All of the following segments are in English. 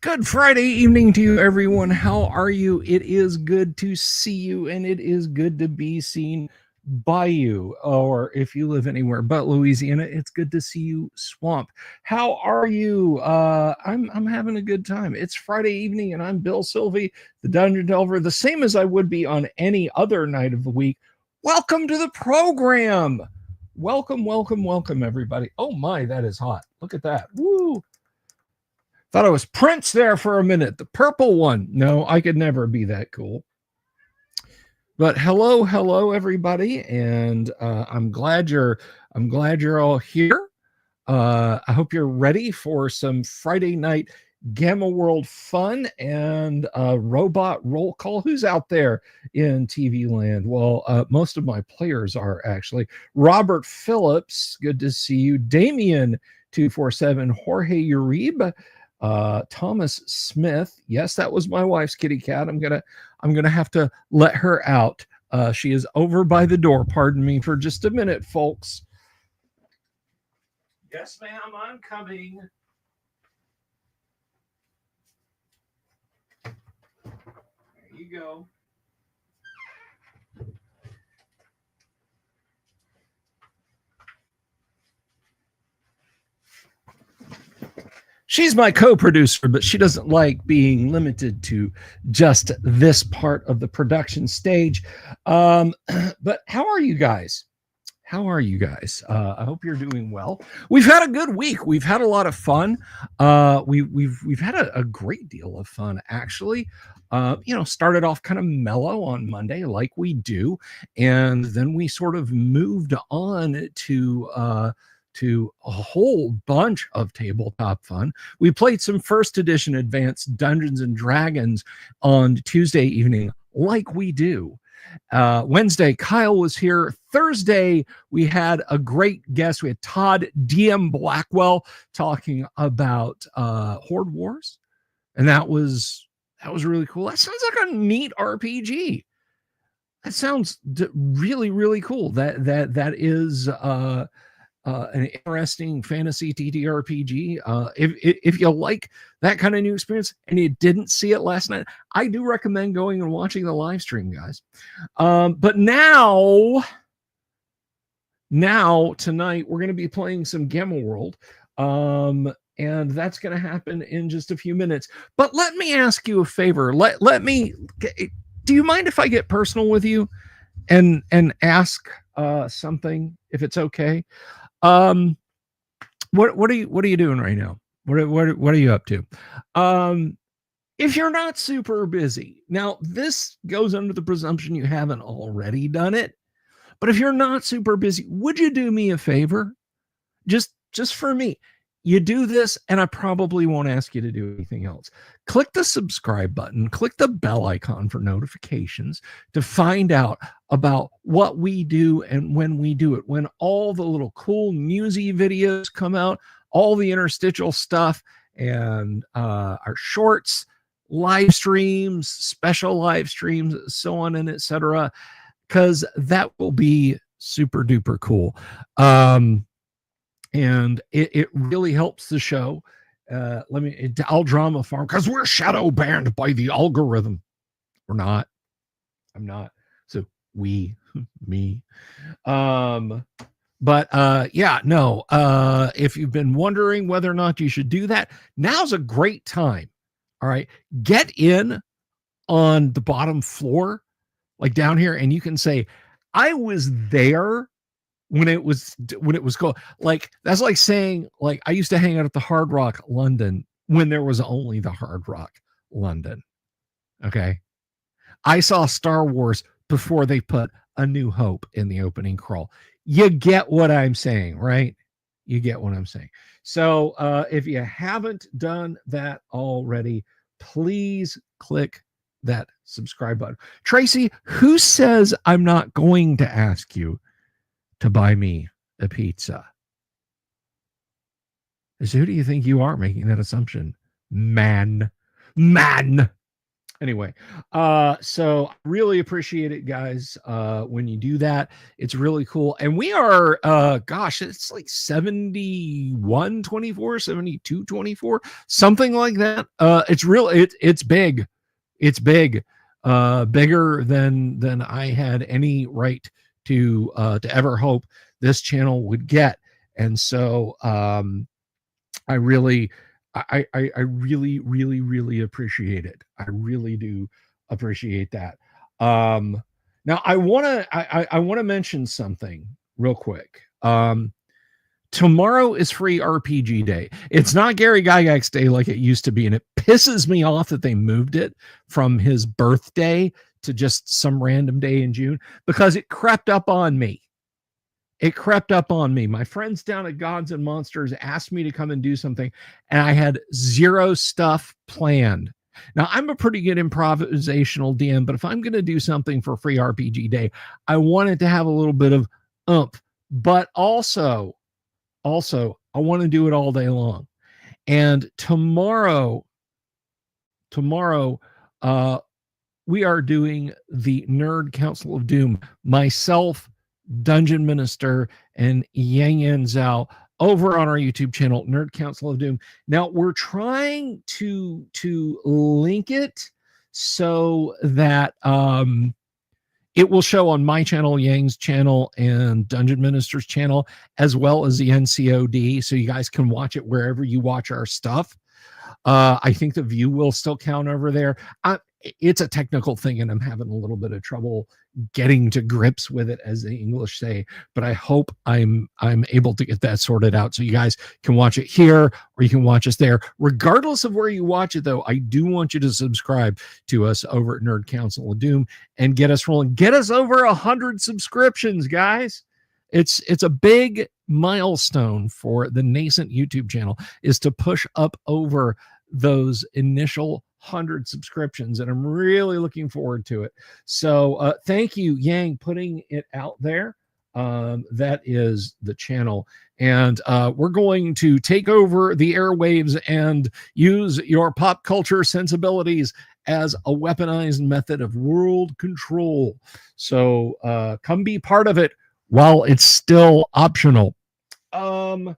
Good Friday evening to you, everyone. How are you? It is good to see you, and it is good to be seen by you. Or if you live anywhere but Louisiana, it's good to see you, Swamp. How are you? I'm having a good time. It's Friday evening, and I'm Bill Sylvie, the Dungeon Delver, the same as I would be on any other night of the week. Welcome to the program. Welcome, welcome, welcome, everybody. Oh my, that is hot. Look at that. Woo! Thought I was Prince there for a minute. The purple one. No, I could never be that cool. But hello, everybody, and I'm glad you're all here. I hope you're ready for some Friday night Gamma World fun and robot roll call. Who's out there in TV land? Well, most of my players are actually. Robert Phillips, good to see you. Damien 247, Jorge Uribe. Thomas Smith. Yes, that was my wife's kitty cat. I'm gonna have to let her out. She is over by the door. Pardon me for just a minute, folks. Yes, ma'am, I'm coming. There you go. She's my co-producer, but she doesn't like being limited to just this part of the production stage. But how are you guys? How are you guys? I hope you're doing well. We've had a good week. We've had a lot of fun. We've had a great deal of fun, actually. Started off kind of mellow on Monday, like we do, and then we sort of moved on to a whole bunch of tabletop fun. We played some first edition advanced Dungeons and Dragons on Tuesday evening, like we do. Wednesday, Kyle was here. Thursday, we had a great guest. We had Todd DM Blackwell talking about Horde Wars, and that was really cool. That sounds like a neat RPG. That sounds really, really cool. That is an interesting fantasy TTRPG. If you like that kind of new experience and you didn't see it last night, I do recommend going and watching the live stream, guys. But now tonight we're going to be playing some Gamma World, and that's going to happen in just a few minutes. But let me ask you a favor. Let me. Do you mind if I get personal with you and ask something, if it's okay? What are you doing right now? What are you up to? If you're not super busy, now this goes under the presumption you haven't already done it, but if you're not super busy, would you do me a favor? Just for me. You do this, and I probably won't ask you to do anything else. Click the subscribe button, click the bell icon for notifications to find out about what we do and when we do it. When all the little cool newsy videos come out, all the interstitial stuff, and our shorts, live streams, special live streams, so on and etc., because that will be super duper cool. And it really helps the show. I'll drama farm because we're shadow banned by the algorithm. We're not. I'm not. So me. If you've been wondering whether or not you should do that, now's a great time. All right. Get in on the bottom floor, like down here, and you can say, I was there when it was cool. Like, that's like saying, like, I used to hang out at the Hard Rock London when there was only the Hard Rock London. Okay. I saw Star Wars before they put A New Hope in the opening crawl. You get what I'm saying, right? You get what I'm saying. So if you haven't done that already, please click that subscribe button. Tracy, who says I'm not going to ask you to buy me a pizza? So who do you think you are making that assumption? Man. Anyway, so I really appreciate it, guys, when you do that. It's really cool. And we are, gosh, it's like 71-24, 72-24, something like that. It's big. It's big, bigger than I had any right to ever hope this channel would get. And so I really, I really, really, really appreciate it. I really do appreciate that. Now I want to mention something real quick. Tomorrow is free RPG day. It's not Gary Gygax day like it used to be, and it pisses me off that they moved it from his birthday to just some random day in June, because it crept up on me. It crept up on me. My friends down at Gods and Monsters asked me to come and do something, and I had zero stuff planned. Now, I'm a pretty good improvisational DM, but if I'm going to do something for free RPG day, I want it to have a little bit of oomph, but also I want to do it all day long. And tomorrow, we are doing the Nerd Council of Doom. Myself, Dungeon Minister, and Yang Yan Zhao over on our YouTube channel, Nerd Council of Doom. Now we're trying to link it so that it will show on my channel, Yang's channel, and Dungeon Minister's channel, as well as the NCOD, so you guys can watch it wherever you watch our stuff. I think the view will still count over there. It's a technical thing, and I'm having a little bit of trouble getting to grips with it, as the English say, but I hope I'm able to get that sorted out so you guys can watch it here or you can watch us there. Regardless of where you watch it, though, I do want you to subscribe to us over at Nerd Council of Doom and get us rolling. Get us over 100 subscriptions, guys. It's a big milestone for the nascent YouTube channel, is to push up over those initial 100 subscriptions, and I'm really looking forward to it. So thank you, Yang, putting it out there. That is the channel, and we're going to take over the airwaves and use your pop culture sensibilities as a weaponized method of world control. So come be part of it while it's still optional. But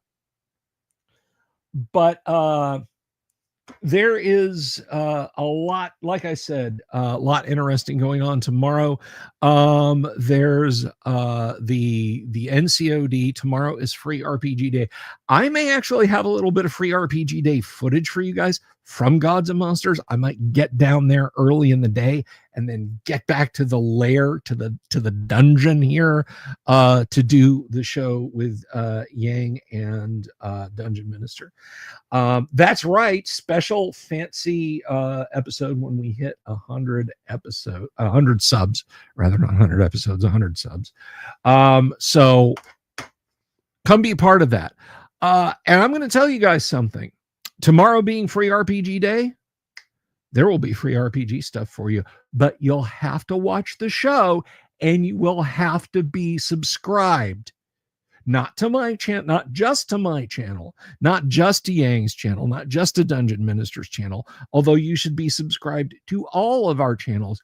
there is a lot, like I said, a lot interesting going on tomorrow. There's the NCOD. Tomorrow is free RPG day. I may actually have a little bit of free RPG day footage for you guys from Gods and Monsters. I might get down there early in the day and then get back to the lair, to the dungeon here, to do the show with Yang and Dungeon Minister. That's right, special fancy episode when we hit 100 subs, rather, not 100 episodes, 100 subs. So come be a part of that. And I'm going to tell you guys something. Tomorrow being free RPG day, there will be free RPG stuff for you, but you'll have to watch the show and you will have to be subscribed. Not to my channel, not just to my channel, not just to Yang's channel, not just to Dungeon Minister's channel, although you should be subscribed to all of our channels,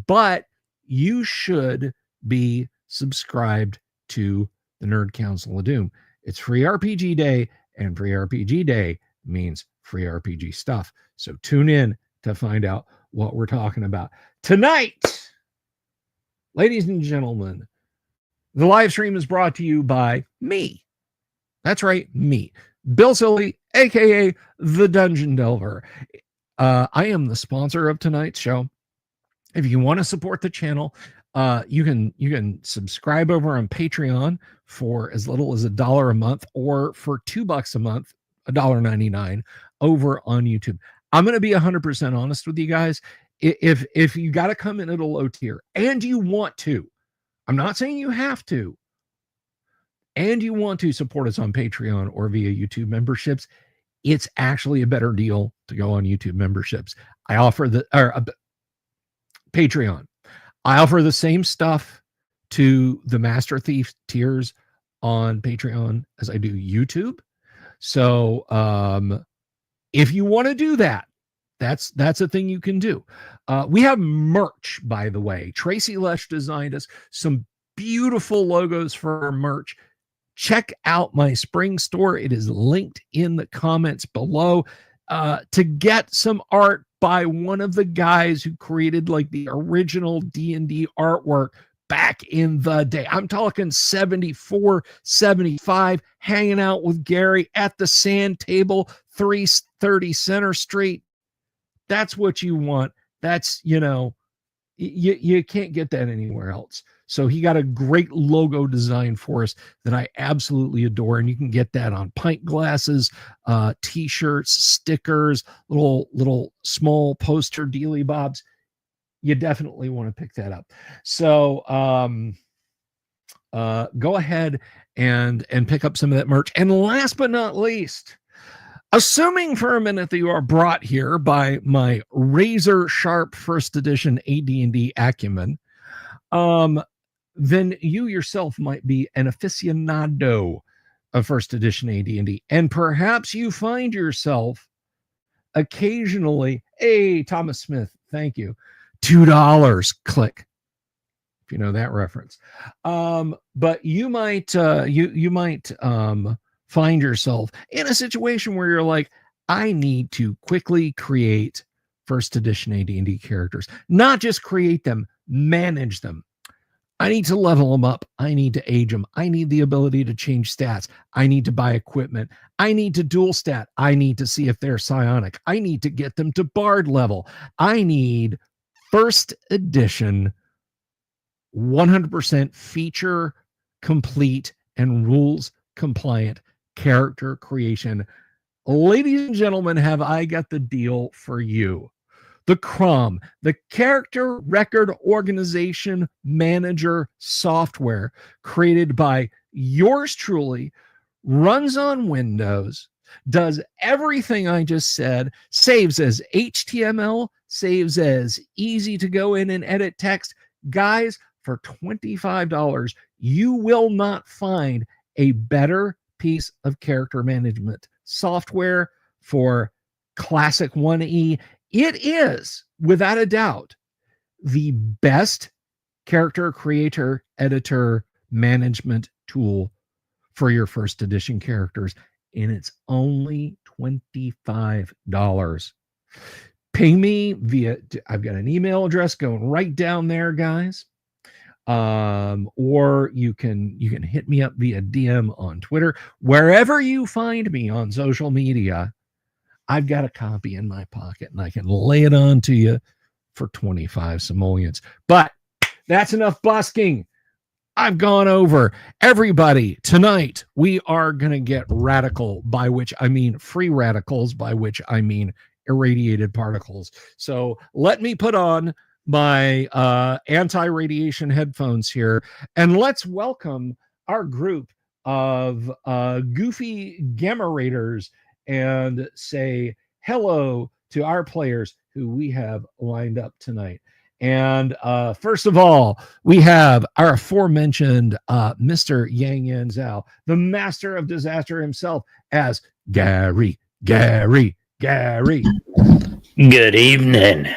but you should be subscribed to the Nerd Council of Doom. It's free RPG day, and free RPG day means free RPG stuff. So tune in to find out what we're talking about. Tonight, ladies and gentlemen, the live stream is brought to you by me. That's right, me, Bill Silly, aka the Dungeon Delver. I am the sponsor of tonight's show. If you want to support the channel, you can subscribe over on Patreon for as little as $1 a month, or for $2 a month, $1.99 over on YouTube. I'm going to be 100% honest with you guys. If you got to come in at a low tier and you want to, I'm not saying you have to, and you want to support us on Patreon or via YouTube memberships, it's actually a better deal to go on YouTube memberships. I offer Patreon. I offer the same stuff to the Master Thief tiers on Patreon as I do YouTube. So if you want to do that, That's a thing you can do. We have merch, by the way. Tracy Lesh designed us some beautiful logos for our merch. Check out my spring store. It is linked in the comments below. To get some art by one of the guys who created like the original D&D artwork back in the day. I'm talking 74, 75, hanging out with Gary at the sand table, 330 Center Street. That's what you want. That's, you can't get that anywhere else. So he got a great logo design for us that I absolutely adore. And you can get that on pint glasses, t-shirts, stickers, little small poster dealy bobs. You definitely want to pick that up. So go ahead and pick up some of that merch. And last but not least, assuming for a minute that you are brought here by my razor sharp first edition AD&D acumen, then you yourself might be an aficionado of first edition AD&D, and perhaps you find yourself occasionally, hey, Thomas Smith, thank you, $2, click, if you know that reference. But you might find yourself in a situation where you're like, I need to quickly create first edition AD&D characters, not just create them, manage them. I need to level them up. I need to age them. I need the ability to change stats. I need to buy equipment. I need to dual stat. I need to see if they're psionic. I need to get them to bard level. I need first edition 100% feature complete and rules compliant character creation. Ladies and gentlemen, have I got the deal for you? The CROM, the Character Record Organization Manager software created by yours truly, runs on Windows, does everything I just said, saves as HTML, saves as easy to go in and edit text. Guys, for $25, you will not find a better piece of character management software for Classic 1E. It is, without a doubt, the best character creator, editor, management tool for your first edition characters, and it's only $25. Ping me via, I've got an email address going right down there, guys. Or you can hit me up via DM on Twitter. Wherever you find me on social media, I've got a copy in my pocket and I can lay it on to you for 25 simoleons. But that's enough busking. I've gone over. Everybody, tonight we are going to get radical, by which I mean free radicals, by which I mean irradiated particles. So let me put on my anti-radiation headphones here, and let's welcome our group of goofy gamma raiders and say hello to our players who we have lined up tonight. And first of all, we have our aforementioned Mr. Yang Yan Zhao, the master of disaster himself, as Gary. Good evening.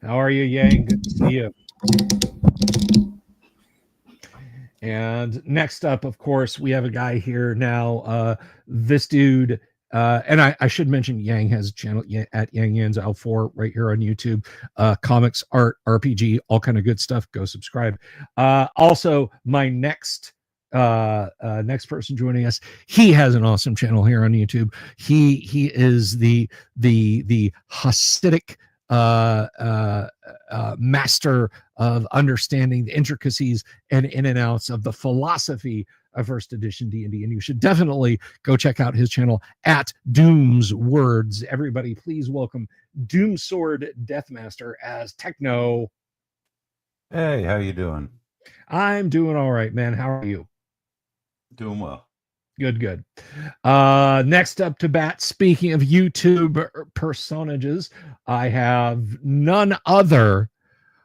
How are you, Yang? Good to see you. And next up, of course, we have a guy here now. This dude, and I should mention Yang has a channel at Yang Yan's Al 4 right here on YouTube. Comics, art, RPG, all kind of good stuff. Go subscribe. Also, my next person joining us, he has an awesome channel here on YouTube. He is the Hasidic master of understanding the intricacies and in and outs of the philosophy of first edition D&D, and you should definitely go check out his channel at Doom's Words. Everybody, please welcome Doomsword Deathmaster as Techno. Hey, how you doing? I'm doing all right, man. How are you? Doing well. Good. Next up to bat, speaking of YouTube personages, I have none other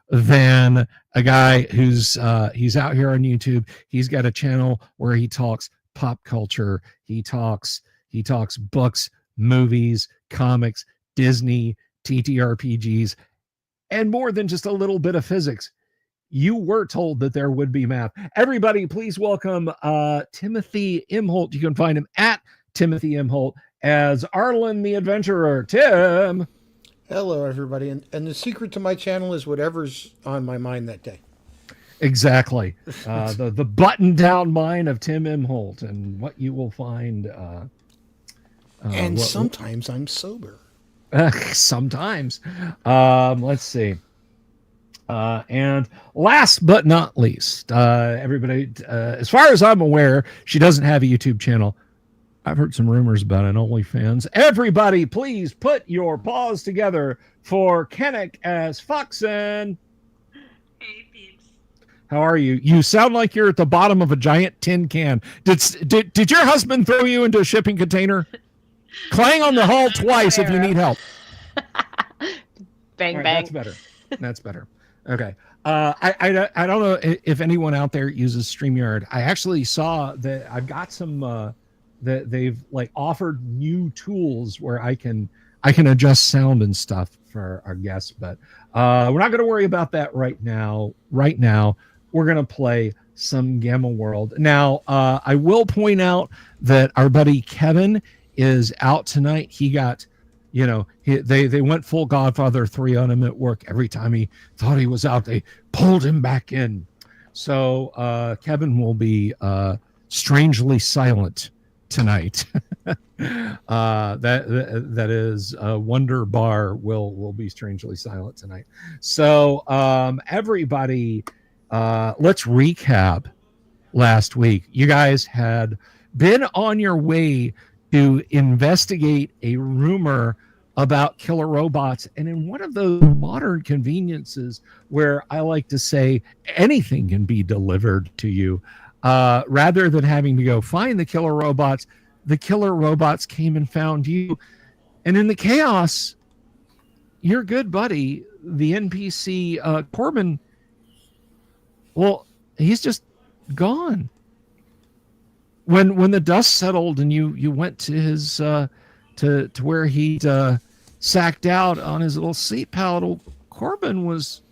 than a guy who's he's out here on YouTube. He's got a channel where he talks pop culture. He talks books, movies, comics, Disney, TTRPGs, and more than just a little bit of physics. You were told that there would be math. Everybody, please welcome Timothy Imholt. You can find him at Timothy Imholt as Arlen the Adventurer. Tim. Hello, everybody. And the secret to my channel is whatever's on my mind that day. Exactly. The button-down mind of Tim Imholt, and what you will find. And sometimes I'm sober. Sometimes. Let's see. And last but not least, everybody, as far as I'm aware, she doesn't have a YouTube channel. I've heard some rumors about an OnlyFans. Everybody, please put your paws together for Kennick as Foxen. Hey, peeps. How are you? You sound like you're at the bottom of a giant tin can. Did your husband throw you into a shipping container? Clang on the hull twice if you need help. Bang, Right, bang. That's better. That's better. Okay. I don't know if anyone out there uses StreamYard. I actually saw that I've got some that they've like offered new tools where I can adjust sound and stuff for our guests, but we're not going to worry about that right now. Right now, we're going to play some Gamma World. Now, I will point out that our buddy Kevin is out tonight. He got, they went full Godfather 3 on him at work. Every time he thought he was out, they pulled him back in. So Kevin will be strangely silent tonight. That is Wonder Bar will be strangely silent tonight. So everybody, let's recap last week. You guys had been on your way to investigate a rumor about killer robots, and in one of those modern conveniences where I like to say anything can be delivered to you, rather than having to go find the killer robots came and found you. And in the chaos, your good buddy, the NPC Corbin, well, he's just gone. When the dust settled and you went to his to where he'd sacked out on his little seat paddle, Corbin was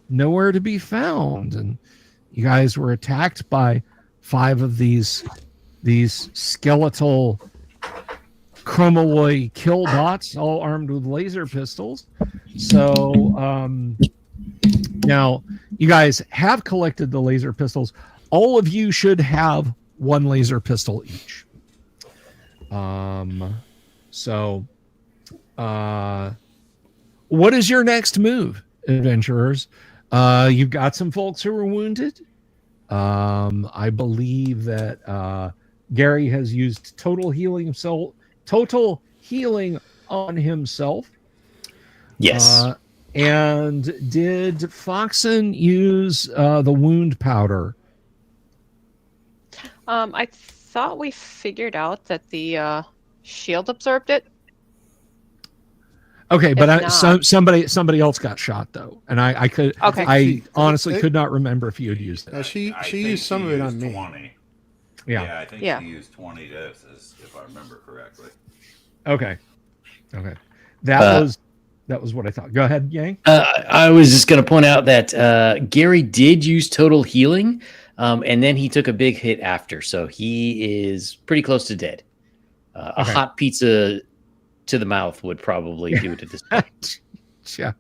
nowhere to be found, and you guys were attacked by 5 of these skeletal chromaloid kill bots, all armed with laser pistols. So now you guys have collected the laser pistols. All of you should have 1 laser pistol each. So what is your next move, adventurers? You've got some folks who were wounded. I believe that Gary has used total healing on himself. Yes. And did Foxen use the wound powder? I thought we figured out that the shield absorbed it. Okay, but If somebody else got shot though, and I honestly It- could not remember if you had used it. She I used think some of it on me. 20. Yeah. I think Yeah. she used 20 doses, if I remember correctly. Okay. That was what I thought. Go ahead, Yang. I was just going to point out that Gary did use total healing, and then he took a big hit after, so he is pretty close to dead. A hot pizza to the mouth would probably do it at this point. Yeah.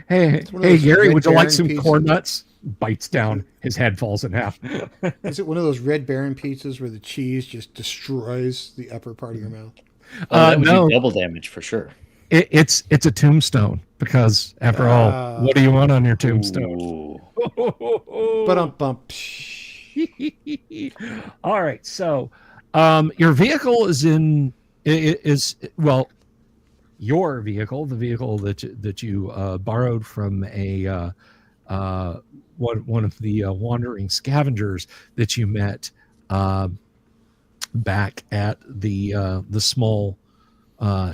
Hey, one of those Gary, red would you like Baron some pizzas. corn nuts? Bites down. His head falls in half. Is it one of those Red Baron pizzas where the cheese just destroys the upper part of your mouth? That would no. do double damage for sure. It's a tombstone because, after all, what do you want on your tombstone? Ooh. But bump. All right, so your vehicle your vehicle, the vehicle that you borrowed from a one of the wandering scavengers that you met back at the small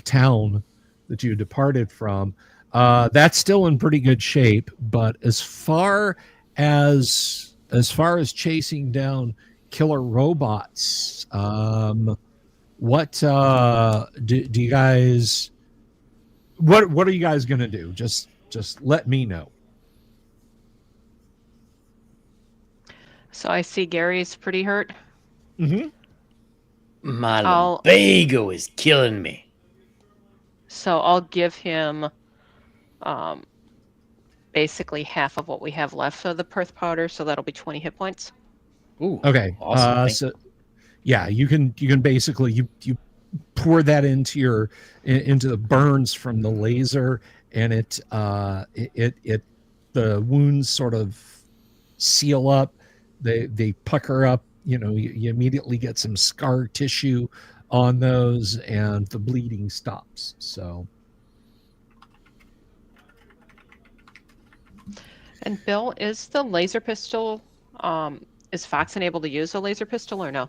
town that you departed from. That's still in pretty good shape, but as far as chasing down killer robots, what do you guys, what are you guys gonna do? Just let me know. So I see Gary's pretty hurt. Mm-hmm. My I'll- lumbago is killing me. So I'll give him basically half of what we have left of the Perth powder, so that'll be 20 hit points. Ooh, Okay. awesome. Thank So yeah, you can basically you pour that into the burns from the laser, and it the wounds sort of seal up. They pucker up. You immediately get some scar tissue on those, and the bleeding stops. So. And Bill, is the laser pistol, is Foxen able to use a laser pistol or no?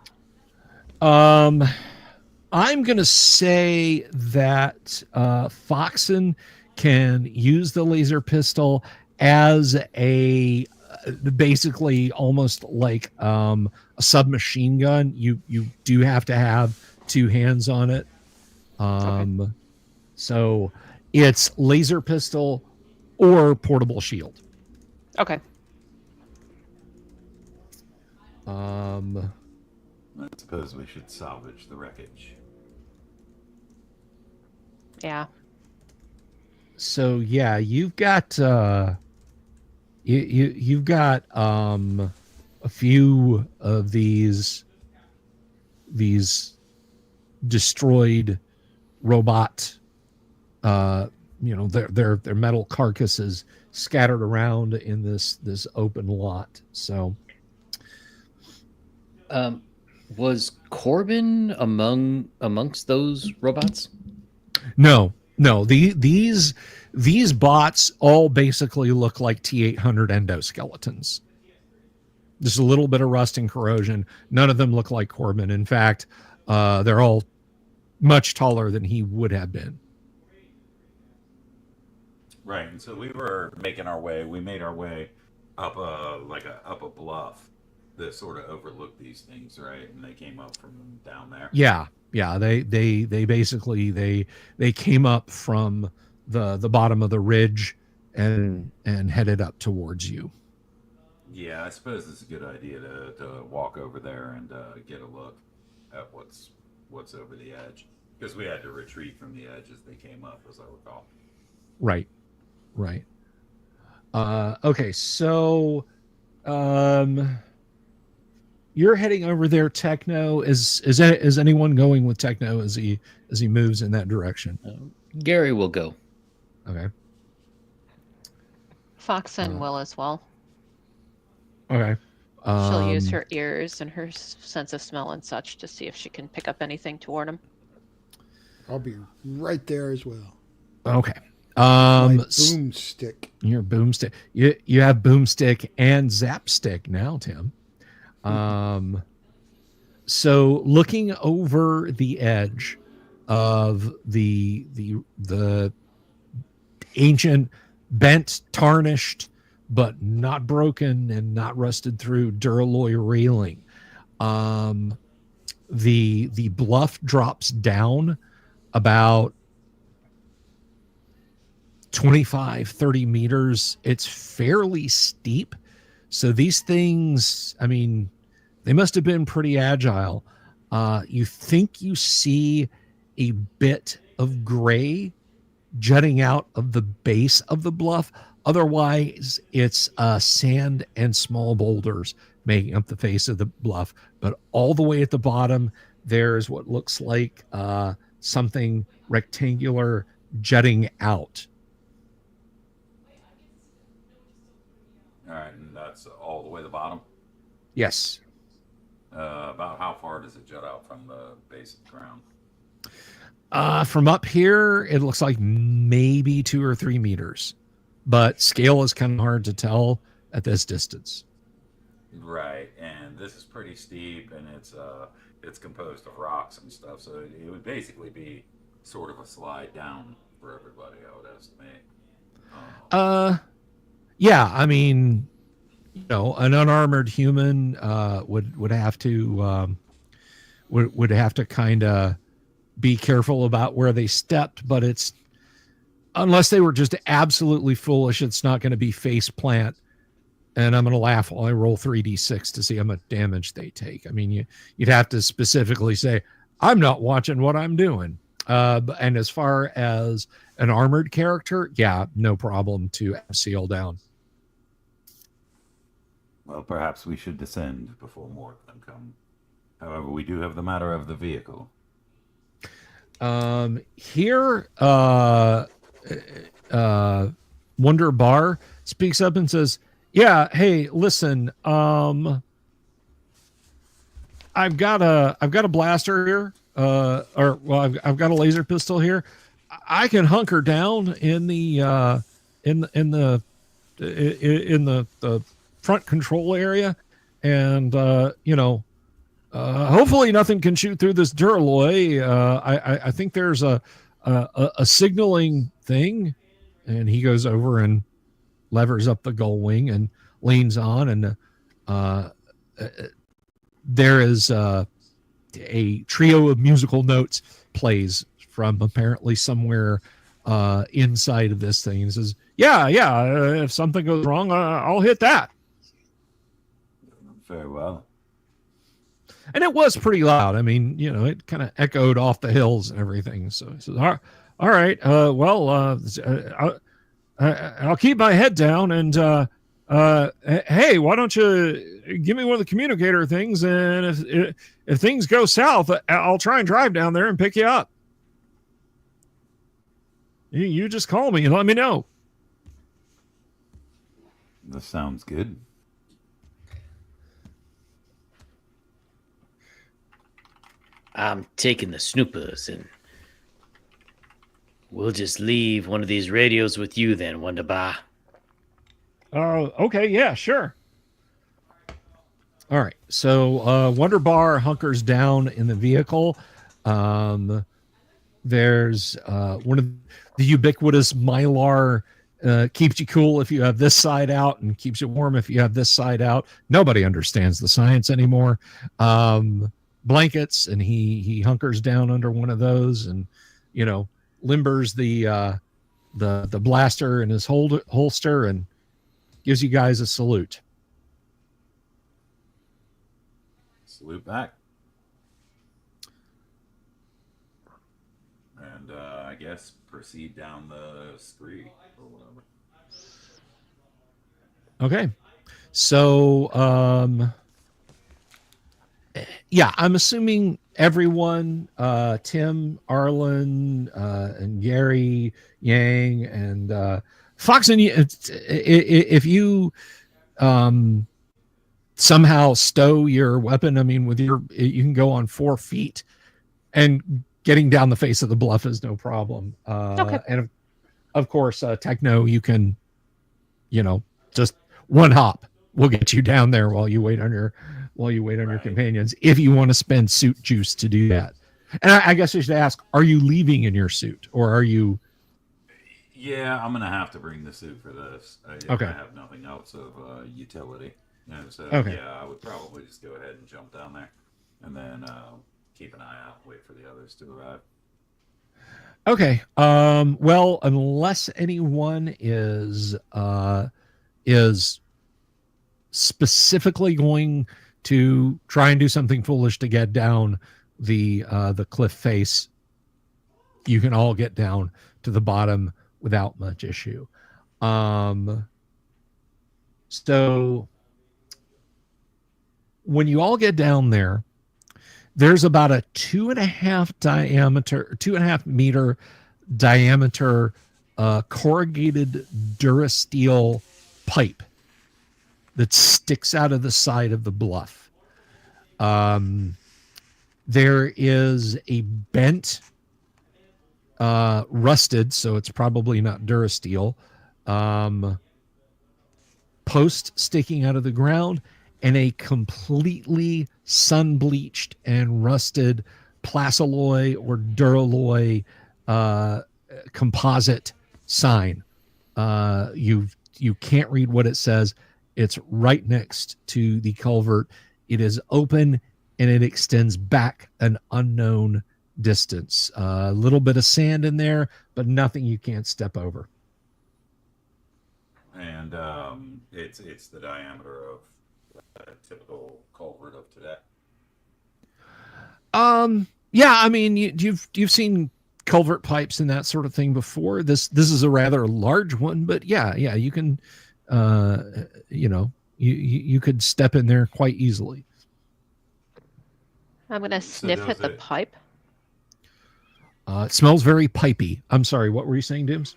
I'm going to say that Foxen can use the laser pistol as a basically almost like a submachine gun. You do have to have two hands on it. Okay. So it's laser pistol or portable shield. Okay. I suppose we should salvage the wreckage. Yeah. So yeah, you've got you've got a few of these destroyed robot their metal carcasses scattered around in this open lot. So was Corbin amongst those robots? no, these bots all basically look like T-800 endoskeletons. Just a little bit of rust and corrosion. None of them look like Corbin. In fact, they're all much taller than he would have been. Right, and so we were making our way. We made our way up a bluff that sort of overlooked these things, right? And they came up from down there. Yeah. They basically they came up from the bottom of the ridge and headed up towards you. Yeah, I suppose it's a good idea to walk over there and get a look at what's over the edge, because we had to retreat from the edge as they came up, as I recall. Right. Okay, so you're heading over there, Techno. Is anyone going with Techno as he moves in that direction? Gary will go. Okay. Foxen will as well. Okay. She'll use her ears and her sense of smell and such to see if she can pick up anything toward him. I'll be right there as well. Okay. My boomstick. Your boomstick. You have boomstick and zapstick now, Tim. So looking over the edge of the ancient, bent, tarnished, but not broken and not rusted through Duralloy railing, the bluff drops down about 25-30 meters. It's fairly steep, so these things, I mean, they must have been pretty agile. You think you see a bit of gray jutting out of the base of the bluff. Otherwise, it's sand and small boulders making up the face of the bluff. But all the way at the bottom, there's what looks like something rectangular jutting out. All right, and that's all the way to the bottom. Yes. About how far does it jut out from the base of the ground? From up here, it looks like maybe 2 or 3 meters, but scale is kind of hard to tell at this distance. Right, and this is pretty steep, and it's composed of rocks and stuff, so it would basically be sort of a slide down for everybody, I would estimate. Yeah, I mean, an unarmored human would have to would have to kind of be careful about where they stepped, but it's unless they were just absolutely foolish, it's not going to be face plant. And I'm going to laugh while I roll 3d6 to see how much damage they take. I mean, you'd have to specifically say, I'm not watching what I'm doing. And as far as an armored character, yeah, no problem to seal down. Well, perhaps we should descend before more of them come. However, we do have the matter of the vehicle. Here, Wonder Bar speaks up and says, yeah, hey, listen, I've got a blaster here, I've got a laser pistol here. I can hunker down in the front control area, and hopefully nothing can shoot through this Duralloy. I think there's a signaling thing, and he goes over and levers up the gull wing and leans on, and there is a trio of musical notes plays from apparently somewhere inside of this thing. And says, yeah, if something goes wrong, I'll hit that. Very well. And it was pretty loud. I mean, it kind of echoed off the hills and everything. So he says, all right, I'll keep my head down, and hey, why don't you give me one of the communicator things, and if things go south, I'll try and drive down there and pick you up. You just call me and let me know. This sounds good. I'm taking the snoopers, and we'll just leave one of these radios with you then, Wonderbar. Okay, yeah, sure. All right, so Wonderbar hunkers down in the vehicle. There's one of the ubiquitous Mylar, keeps you cool if you have this side out, and keeps you warm if you have this side out. Nobody understands the science anymore. Blankets, and he hunkers down under one of those, and limbers the blaster in his holster, and gives you guys a salute. Salute back. And I guess proceed down the street or whatever. Okay, so yeah, I'm assuming everyone, Tim, Arlen, and Gary, Yang, and Fox, and if you somehow stow your weapon, I mean, you can go on 4 feet, and getting down the face of the bluff is no problem. Okay. And of course, Techno, you can, just one hop will get you down there while you wait on your companions, if you want to spend suit juice to do that. And I guess I should ask, are you leaving in your suit, or are you? Yeah, I'm gonna have to bring the suit for this. Okay. I have nothing else of utility. So Okay. yeah, I would probably just go ahead and jump down there, and then keep an eye out, wait for the others to arrive. Okay. Well, unless anyone is specifically going to try and do something foolish to get down the cliff face, you can all get down to the bottom without much issue. So when you all get down there, there's about a 2.5 meter diameter corrugated Durasteel pipe that sticks out of the side of the bluff. There is a bent, rusted, so it's probably not Durasteel, post sticking out of the ground, and a completely sun-bleached and rusted Plastiloy or Duralloy composite sign. You can't read what it says. It's right next to the culvert. It is open, and it extends back an unknown distance. A little bit of sand in there, but nothing you can't step over. And it's the diameter of a typical culvert of today. Yeah, I mean, you've seen culvert pipes and that sort of thing before. This is a rather large one, but yeah, you can, you could step in there quite easily. I'm gonna sniff at the pipe. It smells very pipey. I'm sorry, what were you saying, Dims?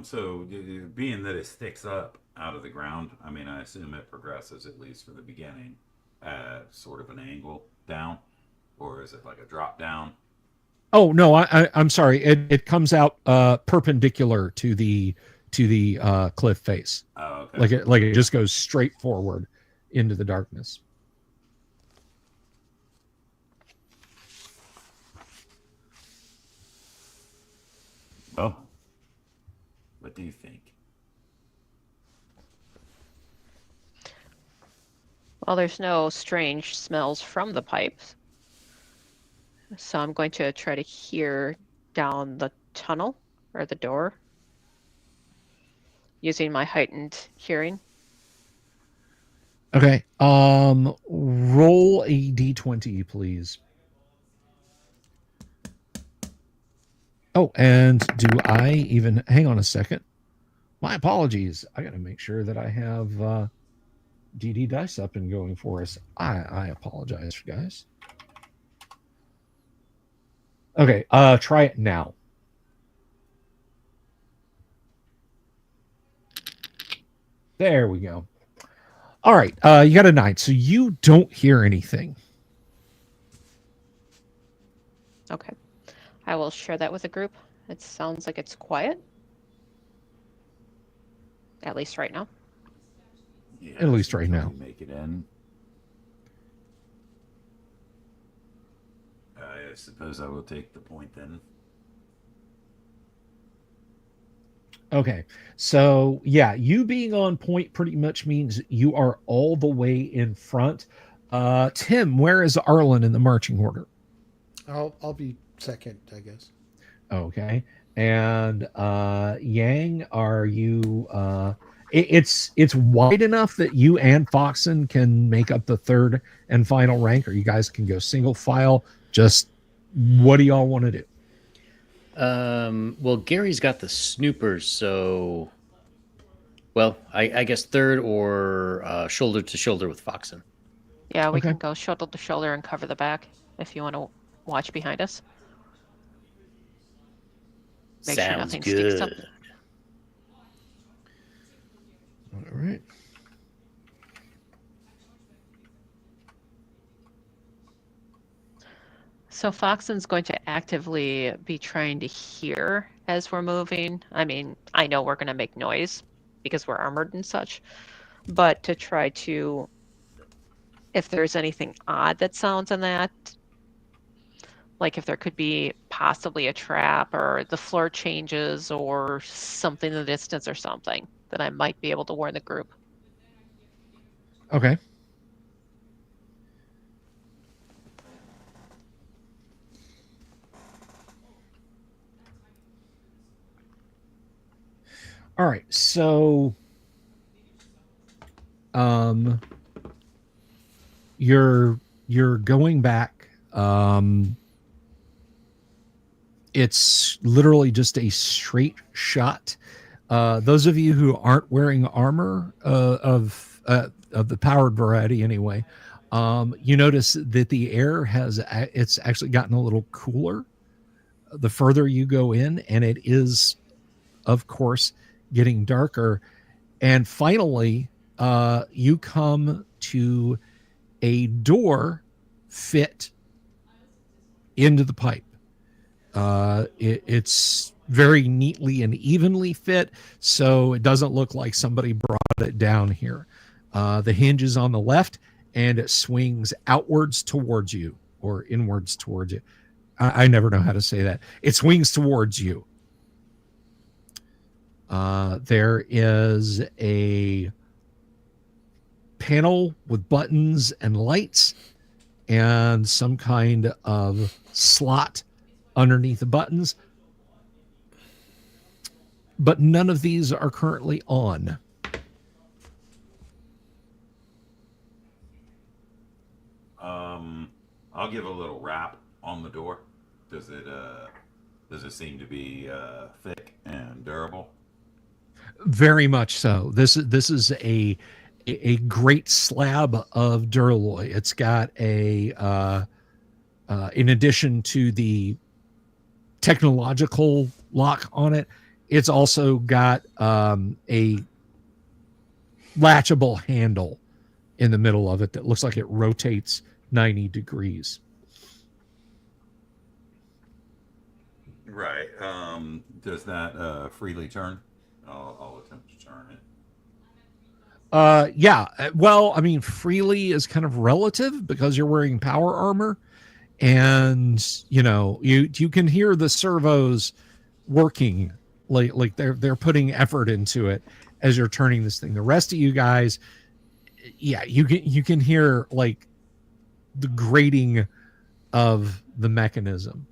So being that it sticks up out of the ground, I mean, I assume it progresses, at least for the beginning, at sort of an angle down, or is it like a drop down? Oh no, I'm sorry. It comes out perpendicular to the cliff face. Oh, okay. Like it just goes straight forward into the darkness. Oh, what do you think? Well, there's no strange smells from the pipes. So I'm going to try to hear down the tunnel or the door using my heightened hearing. Okay. Roll a d20, please. Oh, and do I even hang on a second? My apologies. I got to make sure that I have DD dice up and going for us. I apologize, guys. Okay, try it now. There we go. All right, you got a 9, so you don't hear anything. Okay. I will share that with the group. It sounds like it's quiet. At least right now. Yeah, At least right now. Make it in. I suppose I will take the point then. Okay, so yeah, you being on point pretty much means you are all the way in front. Tim, where is Arlen in the marching order? I'll be second, I guess. Okay, and Yang, are you? It's wide enough that you and Foxen can make up the third and final rank, or you guys can go single file. Just what do y'all want to do? Well, Gary's got the snoopers, so well, I guess third or shoulder to shoulder with Foxen. Yeah, we Okay. can go shoulder to shoulder and cover the back if you want to watch behind us. Make sure Sounds nothing sneaks up. good. All right. So Foxen's going to actively be trying to hear as we're moving. I mean, I know we're going to make noise because we're armored and such, but to try to, if there's anything odd that sounds in that, like if there could be possibly a trap or the floor changes or something in the distance or something, then I might be able to warn the group. Okay. All right, so you're going back. It's literally just a straight shot. Those of you who aren't wearing armor of the powered variety anyway, you notice that the air it's actually gotten a little cooler the further you go in, and it is, of course, getting darker. And finally, you come to a door fit into the pipe. It's very neatly and evenly fit, so it doesn't look like somebody brought it down here. The hinge is on the left, and it swings outwards towards you, or inwards towards you. I never know how to say that. It swings towards you. There is a panel with buttons and lights, and some kind of slot underneath the buttons. But none of these are currently on. I'll give a little rap on the door. Does it seem to be thick and durable? Very much so. This is a great slab of duralloy. It's got a in addition to the technological lock on it, it's also got a latchable handle in the middle of it that looks like it rotates 90 degrees. Right. Does that freely turn? I'll attempt to turn it. Yeah. Well, I mean, freely is kind of relative because you're wearing power armor, and you can hear the servos working, like they're putting effort into it as you're turning this thing. The rest of you guys, yeah, you can hear like the grating of the mechanism.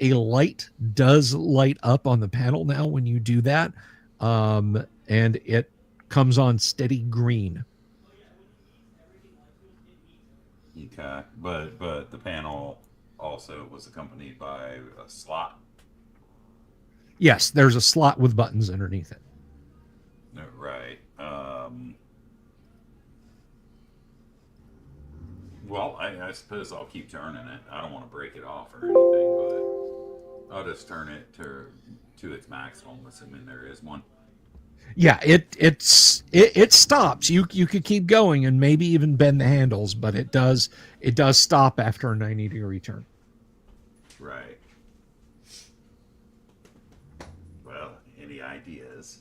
A light does light up on the panel now when you do that, and it comes on steady green. Okay, but the panel also was accompanied by a slot. Yes, there's a slot with buttons underneath it. Right. Well, I suppose I'll keep turning it. I don't want to break it off or anything, but I'll just turn it to its maximum, assuming there is one. Yeah, it stops. You could keep going and maybe even bend the handles, but it does stop after a 90-degree turn. Right. Well, any ideas?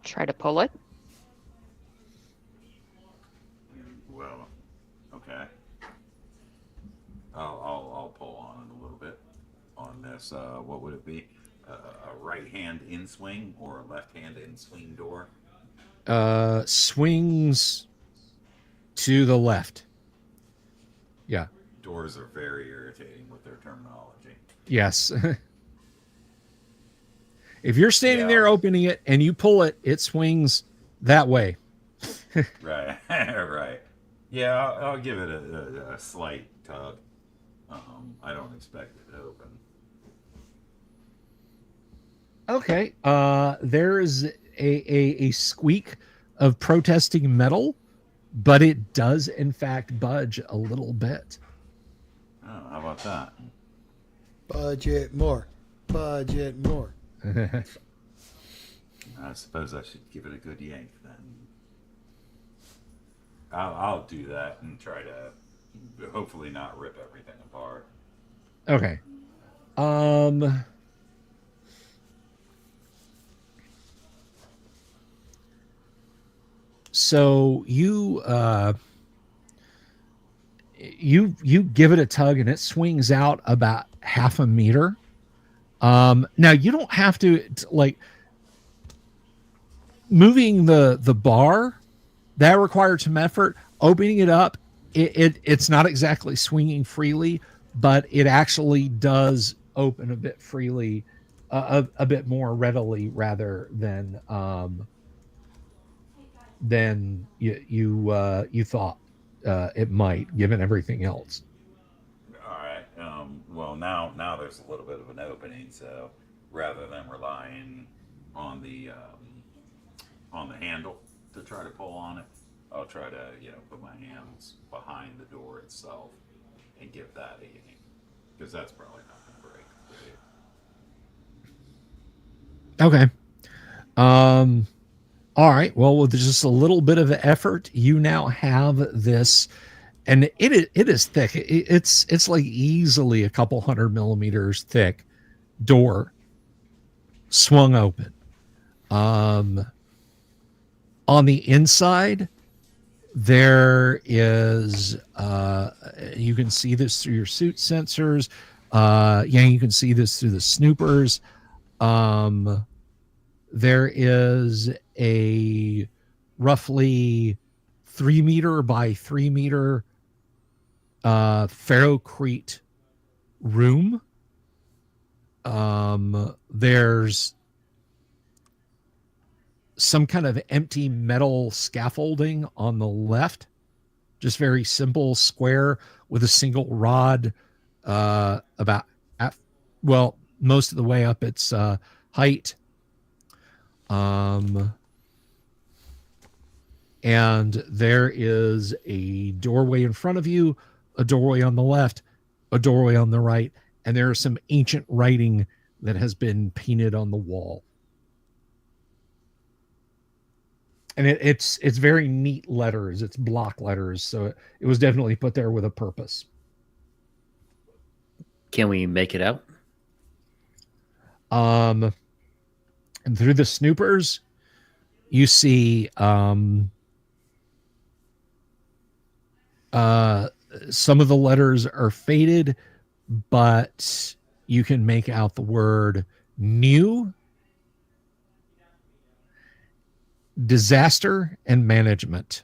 Try to pull it. Well, okay. I'll pull on it a little bit on this. What would it be? A right hand in swing or a left hand in swing door? Swings to the left. Yeah. Doors are very irritating with their terminology. Yes. If you're standing there opening it and you pull it, it swings that way. Right, right. Yeah, I'll give it a slight tug. I don't expect it to open. Okay. There is a squeak of protesting metal, but it does in fact budge a little bit. Oh, how about that? Budget more. Budget more. I suppose I should give it a good yank then. I'll do that and try to hopefully not rip everything apart. Okay. So you give it a tug and it swings out about half a meter. Now you don't have to like moving the bar that required some effort. Opening it up, it's not exactly swinging freely, but it actually does open a bit freely, a bit more readily rather than you thought it might, given everything else. All right. Well, now there's a little bit of an opening, so rather than relying on the handle to try to pull on it, I'll try to put my hands behind the door itself and give that a yank, because that's probably not going to break. Okay. All right. Well, with just a little bit of effort, you now have this, and it is thick. It's like easily a couple 100 millimeters thick door swung open. On the inside, there is you can see this through your suit sensors. You can see this through the snoopers. there is a roughly 3 meter by 3 meter ferrocrete room. There's some kind of empty metal scaffolding on the left, just very simple square with a single rod about most of the way up its height. And there is a doorway in front of you, a doorway on the left, a doorway on the right, and there is some ancient writing that has been painted on the wall. And it's very neat letters. It's block letters, so it was definitely put there with a purpose. Can we make it out? And through the snoopers, you see some of the letters are faded, but you can make out the word new, disaster, and management.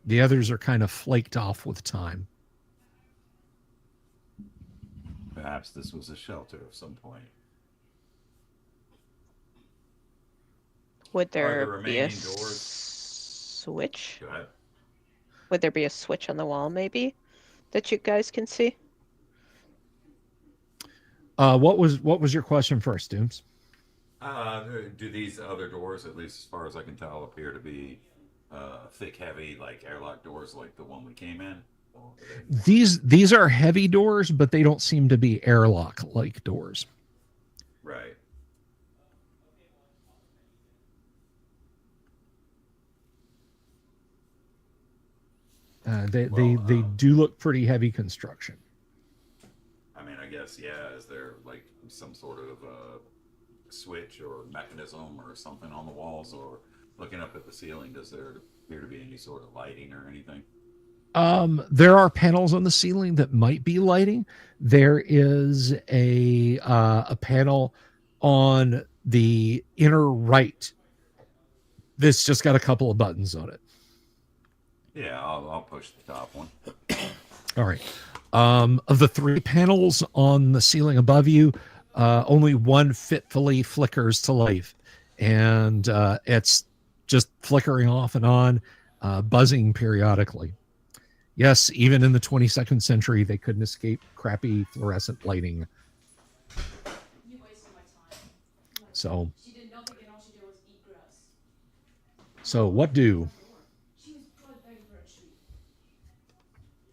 The others are kind of flaked off with time. Perhaps this was a shelter of some point. Would there the be a remaining doors? switch? Go ahead. Would there be a switch on the wall, maybe, that you guys can see? What was your question first, Dooms? Do these other doors, at least as far as I can tell, appear to be thick, heavy, like airlock doors, like the one we came in? Or These are heavy doors, but they don't seem to be airlock like doors. right. They Well, do look pretty heavy construction. I mean, I guess, yeah. Is there like some sort of switch or mechanism or something on the walls, or looking up at the ceiling? Does there appear to be any sort of lighting or anything? There are panels on the ceiling that might be lighting. There is a panel on the inner right that's just got a couple of buttons on it. Yeah, I'll push the top one. All right. Of the 3 panels on the ceiling above you, only one fitfully flickers to life, and it's just flickering off and on, buzzing periodically. Yes, even in the 22nd century, they couldn't escape crappy fluorescent lighting. So what do?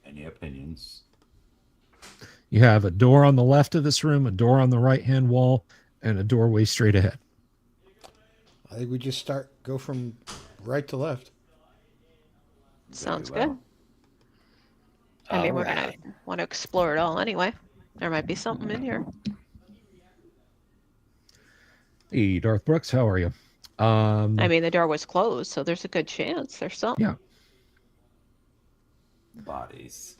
Any opinions? You have a door on the left of this room, a door on the right-hand wall, and a doorway straight ahead. I think we just go from right to left. Sounds Very good. I mean, we're Alright. gonna want to explore it all anyway. There might be something in here. Hey, Darth Brooks, how are you? I mean, the door was closed, so there's a good chance there's something. Yeah. Bodies.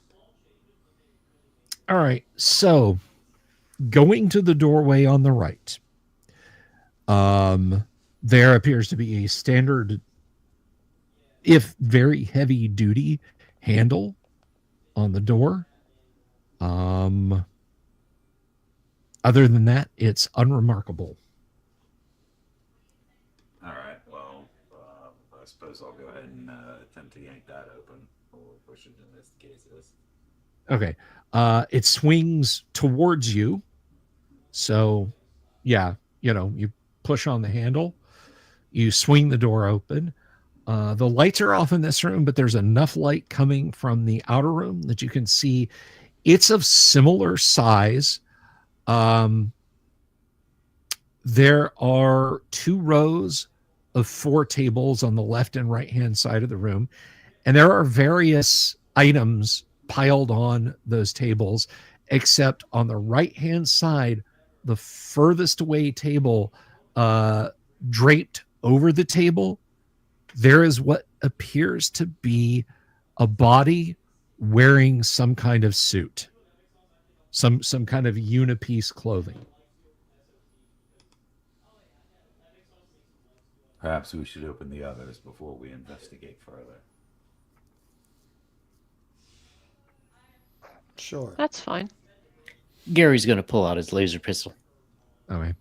All right. So going to the doorway on the right, there appears to be a standard, if very heavy duty, handle on the door. Other than that, it's unremarkable. All right. Well, I suppose I'll go ahead and attempt to yank that open, or push it in this case. Okay. It swings towards you. So, yeah, you push on the handle, you swing the door open. The lights are off in this room, but there's enough light coming from the outer room that you can see it's of similar size. There are 2 rows of 4 tables on the left and right hand side of the room, and there are various items piled on those tables, except on the right hand side, the furthest away table, draped over the table, there is what appears to be a body wearing some kind of suit. some kind of unipiece clothing. Perhaps we should open the others before we investigate further. Sure. That's fine. Gary's going to pull out his laser pistol. Okay.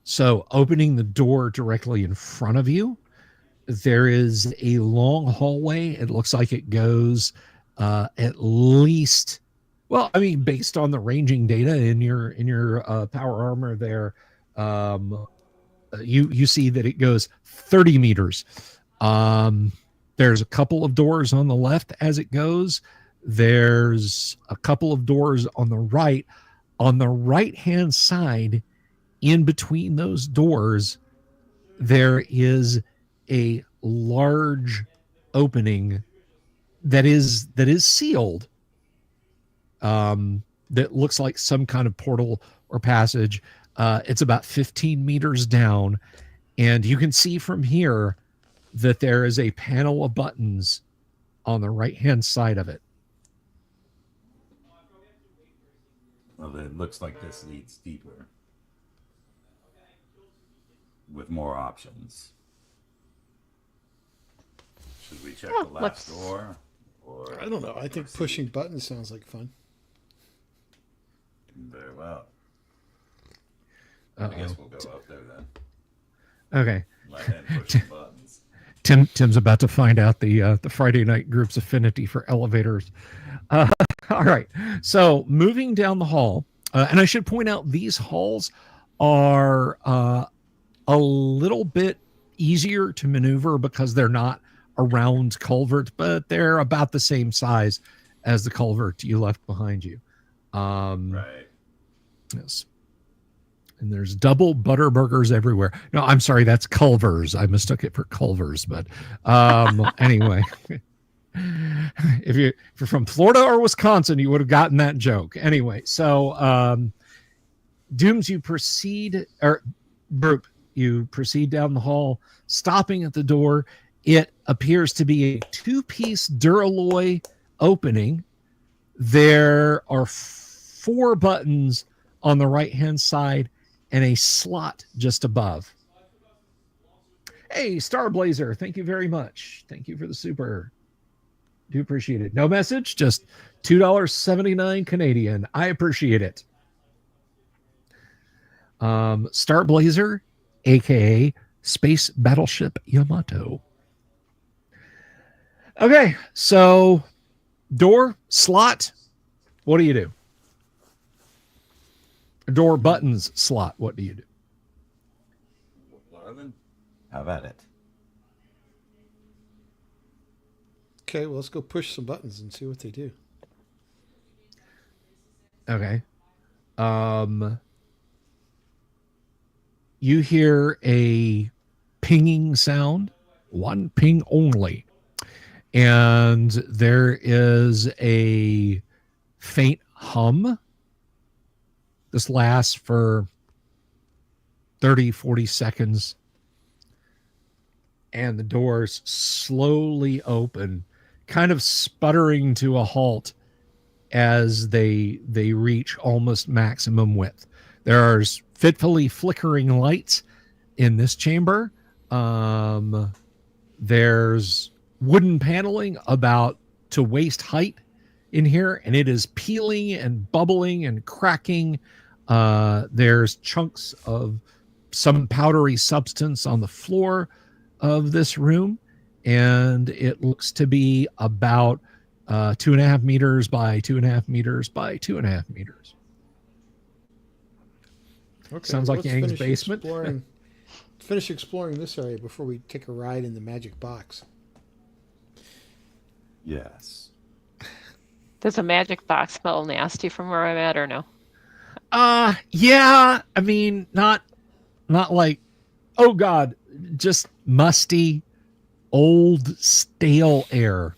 So opening the door directly in front of you, there is a long hallway. It looks like it goes at least, well, I mean, based on the ranging data in your power armor there, you see that it goes 30 meters. There's a couple of doors on the left as it goes. There's a couple of doors on the right. On the right-hand side, in between those doors, there is a large opening that is sealed. That looks like some kind of portal or passage. It's about 15 meters down, and you can see from here that there is a panel of buttons on the right-hand side of it. Well, it looks like this leads deeper, with more options. Should we check the last door? Or I don't know. I think pushing buttons sounds like fun. Very well. Uh-oh. I guess we'll go up there then. Okay. Let him push the buttons. Tim's about to find out the Friday night group's affinity for elevators. All right. So moving down the hall, and I should point out these halls are a little bit easier to maneuver because they're not a round culvert, but they're about the same size as the culvert you left behind you. Right. Yes. And there's double butter burgers everywhere. No, I'm sorry, that's Culver's. I mistook it for Culver's, but anyway. If you're from Florida or Wisconsin, you would have gotten that joke. Anyway, so Dooms, you proceed, or Broop, you proceed down the hall, stopping at the door. It appears to be a two-piece Duralloy opening. There are 4 buttons on the right-hand side and a slot just above. Hey, Starblazer, thank you very much. Thank you for the super. Do appreciate it. No message, just $2.79 Canadian. I appreciate it. Starblazer, aka Space Battleship Yamato. Okay, so door, slot, what do you do? Door, buttons, slot, what do you do? How about it? Okay, well, let's go push some buttons and see what they do. Okay. You hear a pinging sound, one ping only. And there is a faint hum. This lasts for 30, 40 seconds. And the doors slowly open, kind of sputtering to a halt as they reach almost maximum width. There's fitfully flickering lights in this chamber. There's wooden paneling about to waist height in here, and it is peeling and bubbling and cracking. There's chunks of some powdery substance on the floor of this room, and it looks to be about 2.5 meters by 2.5 meters by 2.5 meters. Okay, Sounds like Yang's basement. Finish exploring this area before we take a ride in the magic box. Yes. Does a magic box smell nasty from where I'm at or no? Yeah, I mean, not like, oh God, just musty, old, stale air.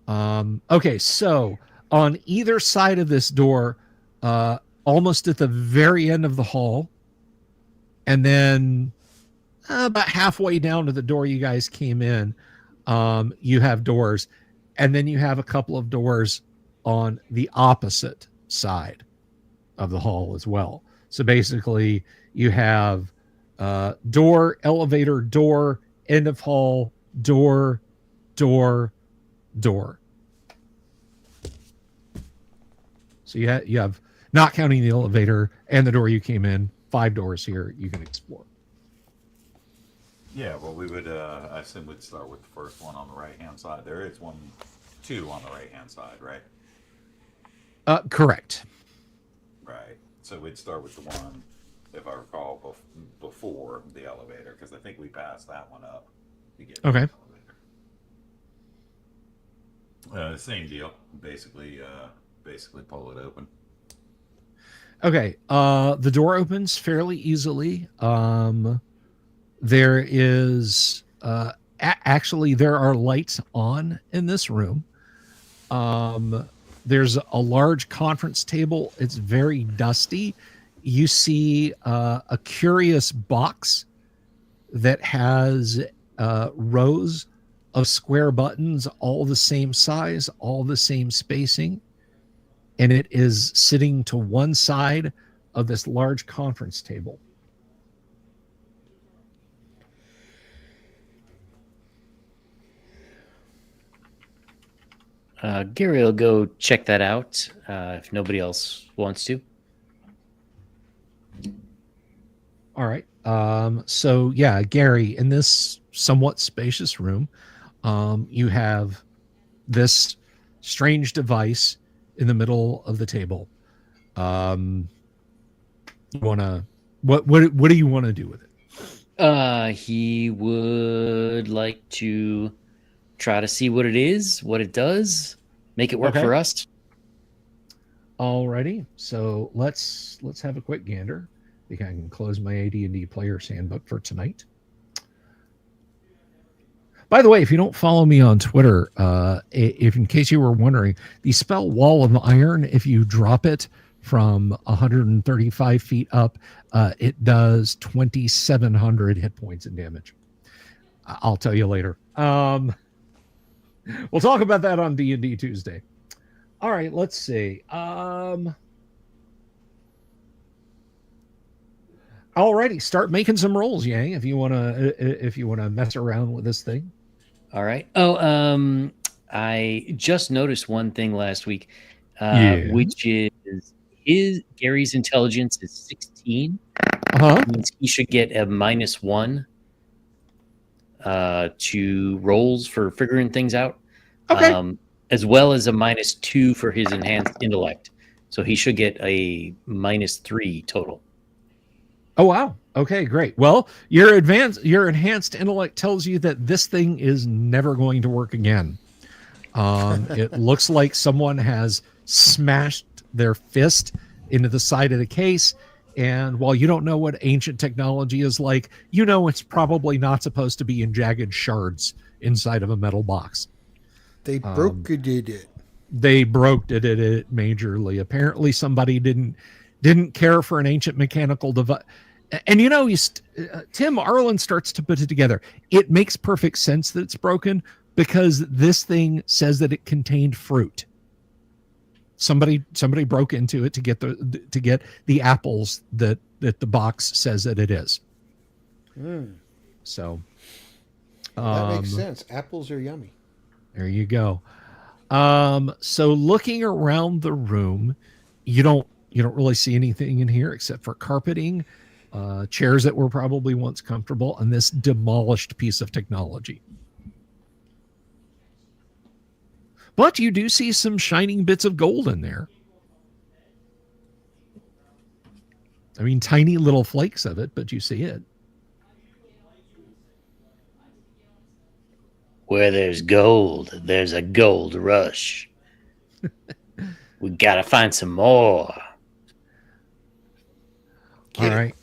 Okay, so on either side of this door, almost at the very end of the hall, and then about halfway down to the door you guys came in, you have doors. And then you have a couple of doors on the opposite side of the hall as well. So basically, you have door, elevator, door, end of hall, door, door, door. So you have, not counting the elevator and the door you came in, 5 doors here you can explore. Yeah, well, we would, I assume we'd start with the first one on the right-hand side. There is two on the right-hand side, right? Correct. Right. So we'd start with the one, if I recall, before the elevator, because I think we passed that one up to get to Okay. the elevator. Same deal. Basically pull it open. Okay. The door opens fairly easily. There is actually there are lights on in this room. There's a large conference table. It's very dusty. You see a curious box that has rows of square buttons, all the same size, all the same spacing. And it is sitting to one side of this large conference table. Gary will go check that out if nobody else wants to. All right. So yeah, Gary, in this somewhat spacious room, you have this strange device in the middle of the table. You wanna what do you want to do with it? He would like to try to see what it is, what it does, make it work Okay. for us. Alrighty. So let's have a quick gander. I think I can close my AD&D Player's Handbook for tonight. By the way, if you don't follow me on Twitter, if in case you were wondering, the spell Wall of Iron, if you drop it from 135 feet up, it does 2,700 hit points in damage. I'll tell you later. We'll talk about that on D&D Tuesday. All right, let's see. Alrighty, start making some rolls, Yang, if you wanna mess around with this thing. All right. Oh, I just noticed one thing last week, which is Gary's intelligence is 16. Uh-huh. Means he should get a -1 to rolls for figuring things out. Okay. As well as a -2 for his enhanced intellect. So he should get a -3 total. Oh wow. Okay, great. Well, your enhanced intellect tells you that this thing is never going to work again. It looks like someone has smashed their fist into the side of the case, and while you don't know what ancient technology is like, you know it's probably not supposed to be in jagged shards inside of a metal box. They broke it. They broke it majorly. Apparently somebody didn't care for an ancient mechanical device. And Tim Arlen starts to put it together. It makes perfect sense that it's broken because this thing says that it contained fruit. Somebody broke into it to get the apples that the box says that it is. So that makes sense. Apples are yummy. There you go. So looking around the room, you don't really see anything in here except for carpeting, chairs that were probably once comfortable, and this demolished piece of technology. But you do see some shining bits of gold in there. I mean, tiny little flakes of it, but you see it. Where there's gold, there's a gold rush. We gotta find some more. All right.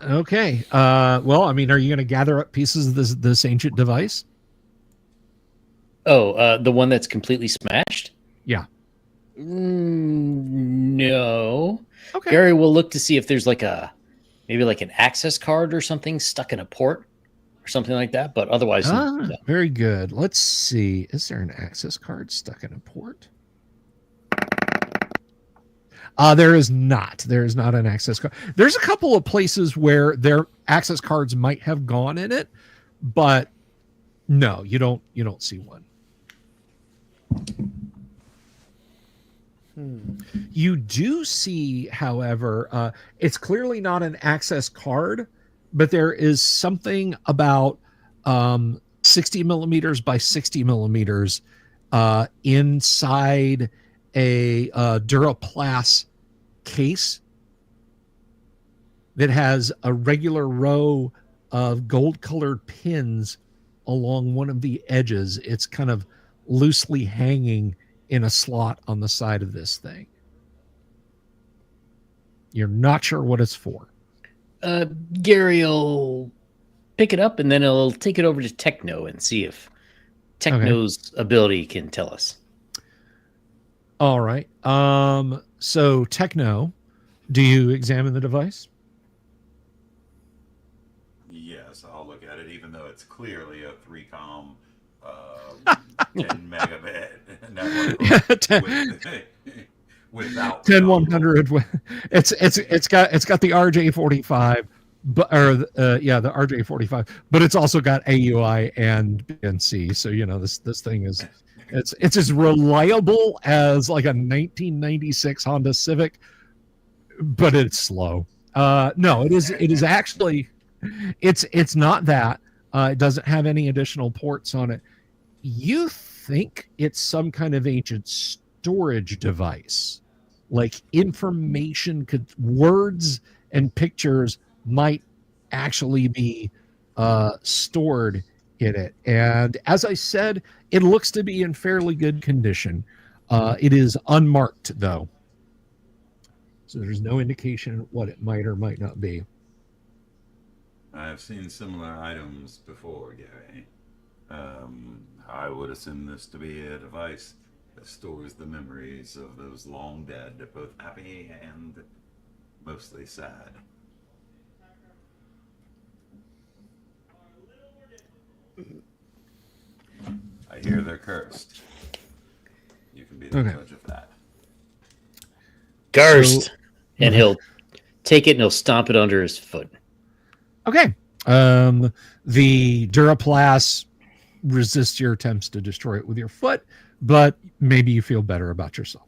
Okay. Well, I mean, are you going to gather up pieces of this ancient device? Oh, the one that's completely smashed? Yeah. No. Okay. Gary will look to see if there's maybe like an access card or something stuck in a port. or something like that. But otherwise, no. Very good. Let's see. Is there an access card stuck in a port? There is not. There is not an access card. There's a couple of places where their access cards might have gone in it, but no, you don't see one. You do see, however, it's clearly not an access card, but there is something about 60 millimeters by 60 millimeters inside a Duraplast case that has a regular row of gold-colored pins along one of the edges. It's kind of loosely hanging in a slot on the side of this thing. You're not sure what it's for. Gary will pick it up and then he'll take it over to Techno and see if Techno's ability can tell us. All right. So Techno, do you examine the device? Yes, I'll look at it, even though it's clearly a 3-com 10 megabit network without 10100. It's got the RJ45, but the RJ45, but it's also got AUI and BNC. So this thing is it's as reliable as like a 1996 Honda Civic, but it's slow. No, it is actually it's not that. It doesn't have any additional ports on it. You think it's some kind of ancient storage device, like words and pictures might actually be stored in it. And as I said, it looks to be in fairly good condition. It is unmarked though, so there's no indication what it might or might not be. I've seen similar items before, Gary. I would assume this to be a device that stores the memories of those long dead, both happy and mostly sad. I hear they're cursed. You can be the judge of that. Cursed. And he'll take it and he'll stomp it under his foot. Okay. The Duraplast resists your attempts to destroy it with your foot, but maybe you feel better about yourself.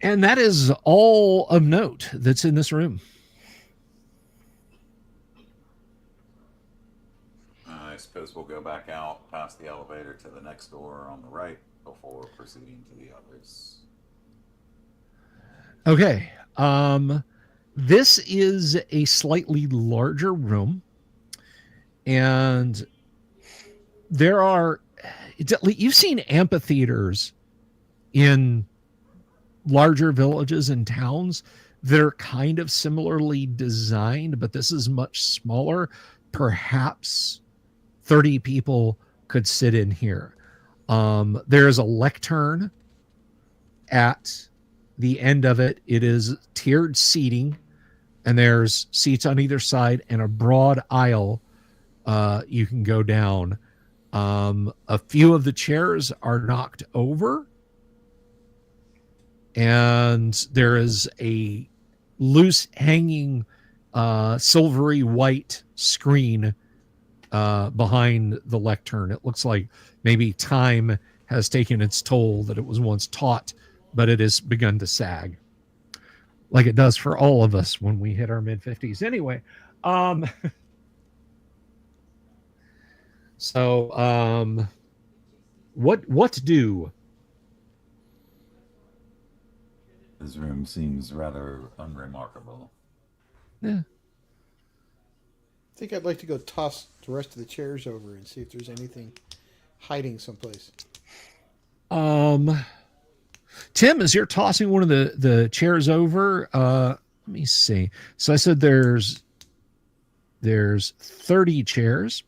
And that is all of note that's in this room. I suppose we'll go back out past the elevator to the next door on the right before proceeding to the others. Okay. This is a slightly larger room, and there are, you've seen amphitheaters in larger villages and towns that are kind of similarly designed, but this is much smaller. Perhaps 30 people could sit in here. There is a lectern at the end of it. It is tiered seating, and there's seats on either side and a broad aisle you can go down. A few of the chairs are knocked over, and there is a loose hanging silvery white screen behind the lectern. It looks like maybe time has taken its toll, that it was once taut, but it has begun to sag, like it does for all of us when we hit our mid-50s. Anyway, so what to do? This room seems rather unremarkable. Yeah. I think I'd like to go toss the rest of the chairs over and see if there's anything hiding someplace. Tim, as you're tossing one of the chairs over, let me see. So I said there's 30 chairs.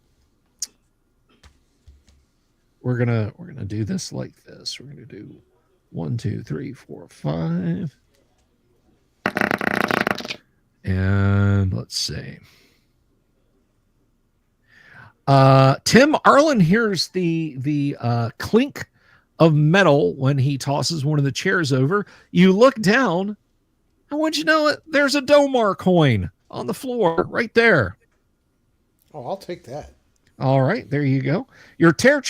We're gonna do this like this. We're gonna do 1, 2, 3, 4, 5. And let's see. Tim Arlen hears the clink of metal when he tosses one of the chairs over. You look down, and wouldn't you know it, there's a Domar coin on the floor right there. Oh, I'll take that. All right, there you go. Your chair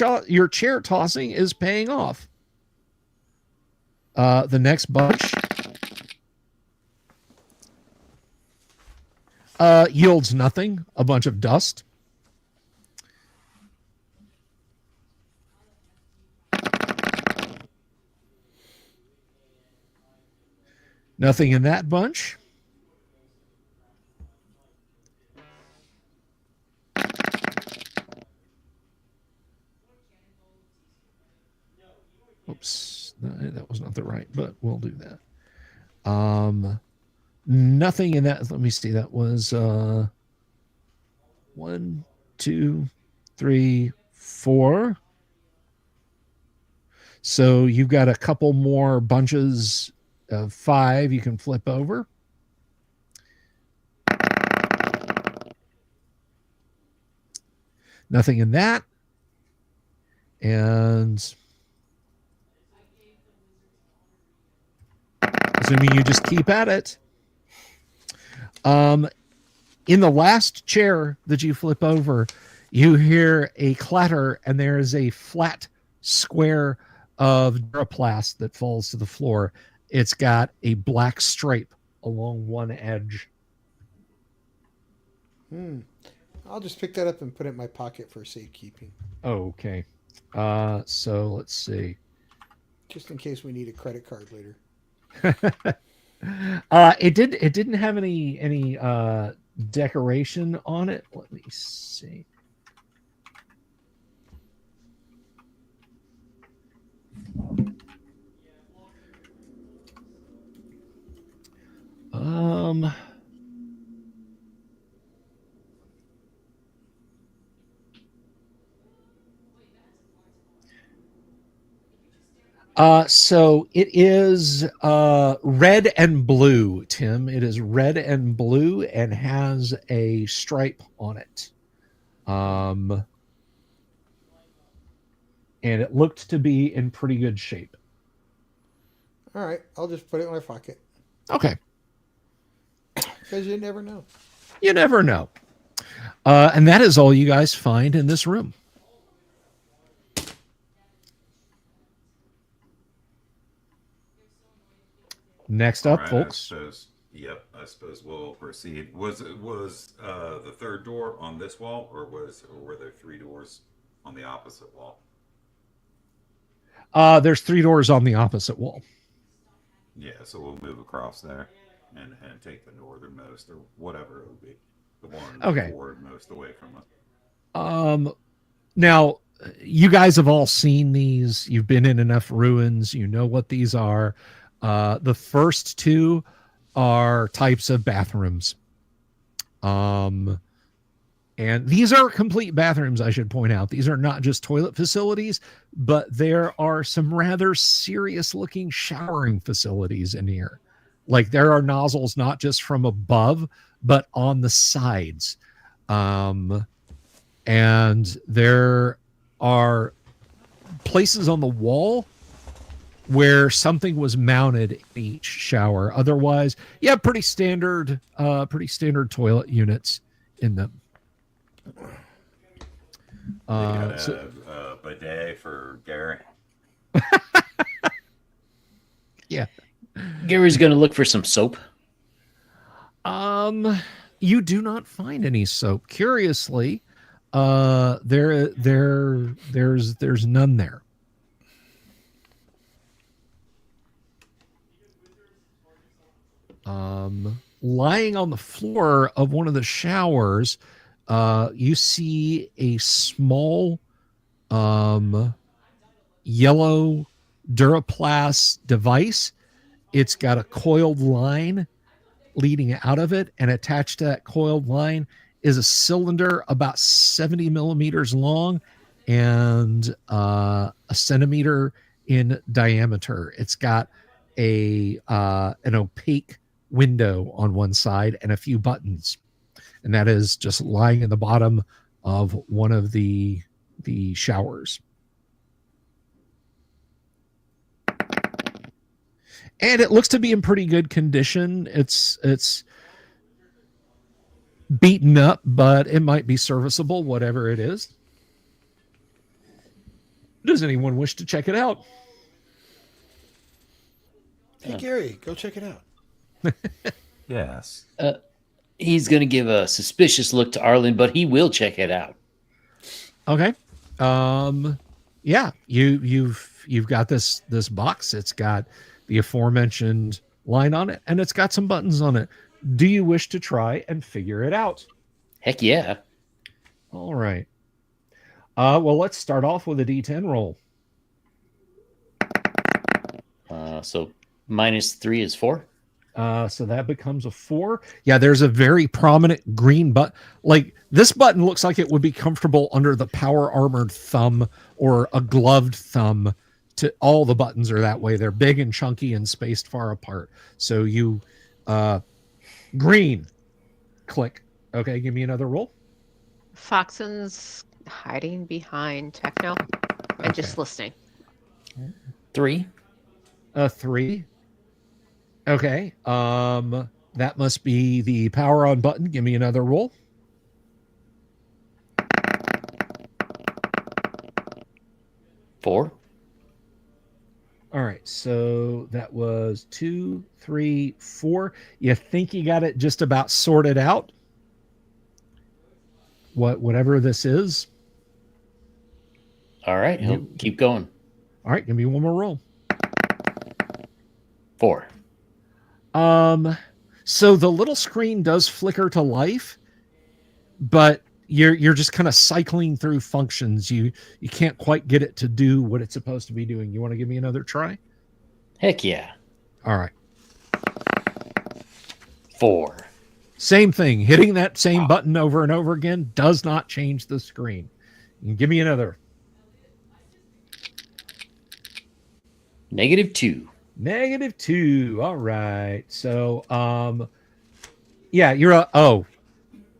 tossing is paying off. The next bunch yields nothing, a bunch of dust. Nothing in that bunch. Oops, that was not the right, but we'll do that. Nothing in that. Let me see. That was 1, 2, 3, 4. So you've got a couple more bunches of 5 you can flip over. Nothing in that. And assuming you just keep at it. In the last chair that you flip over, you hear a clatter, and there is a flat square of Duraplast that falls to the floor. It's got a black stripe along one edge. I'll just pick that up and put it in my pocket for safekeeping. Okay. So let's see. Just in case we need a credit card later. It didn't have any decoration on it. Let me see. So it is red and blue, Tim. It is red and blue and has a stripe on it. And it looked to be in pretty good shape. All right, I'll just put it in my pocket. Okay. Because you never know. You never know. And that is all you guys find in this room. Next up, right, folks. I suppose we'll proceed. Was the third door on this wall, or were there 3 doors on the opposite wall? There's 3 doors on the opposite wall. Yeah, so we'll move across there and take the northernmost, or whatever it would be, the one forwardmost away from us. Now, you guys have all seen these. You've been in enough ruins. You know what these are. The first 2 are types of bathrooms. And these are complete bathrooms, I should point out. These are not just toilet facilities, but there are some rather serious looking showering facilities in here. Like there are nozzles not just from above, but on the sides. And there are places on the wall where something was mounted in each shower. Otherwise, yeah, pretty standard toilet units in them. A bidet for Gary. Yeah, Gary's going to look for some soap. You do not find any soap. Curiously, there's none there. Lying on the floor of one of the showers, you see a small yellow Duraplast device. It's got a coiled line leading out of it, and attached to that coiled line is a cylinder about 70 millimeters long and a centimeter in diameter. It's got an opaque window on one side and a few buttons, and that is just lying in the bottom of one of the showers. And it looks to be in pretty good condition. It's beaten up, but it might be serviceable, whatever it is. Does anyone wish to check it out? Hey, Gary, go check it out. Yes. He's going to give a suspicious look to Arlen, but he will check it out. Okay. Yeah, you've got this box. It's got the aforementioned line on it, and it's got some buttons on it. Do you wish to try and figure it out? Heck yeah. All right. Well, let's start off with a D10 roll. So -3 is 4. So that becomes a 4. Yeah, there's a very prominent green button. Like, this button looks like it would be comfortable under the power armored thumb or a gloved thumb. To all the buttons are that way. They're big and chunky and spaced far apart. So you green, click. Okay, give me another roll. Foxen's hiding behind Techno and just listening. 3. 3. Okay. That must be the power on button. Give me another roll. 4. All right. So that was 2, 3, 4. You think you got it just about sorted out? Whatever this is. All right, he'll keep going. All right, give me one more roll. 4. So the little screen does flicker to life, but you're just kind of cycling through functions. You can't quite get it to do what it's supposed to be doing. You want to give me another try? Heck yeah. All right. 4. Same thing. Hitting that same button over and over again does not change the screen. You can give me another. -2. -2. All right. So, yeah, you're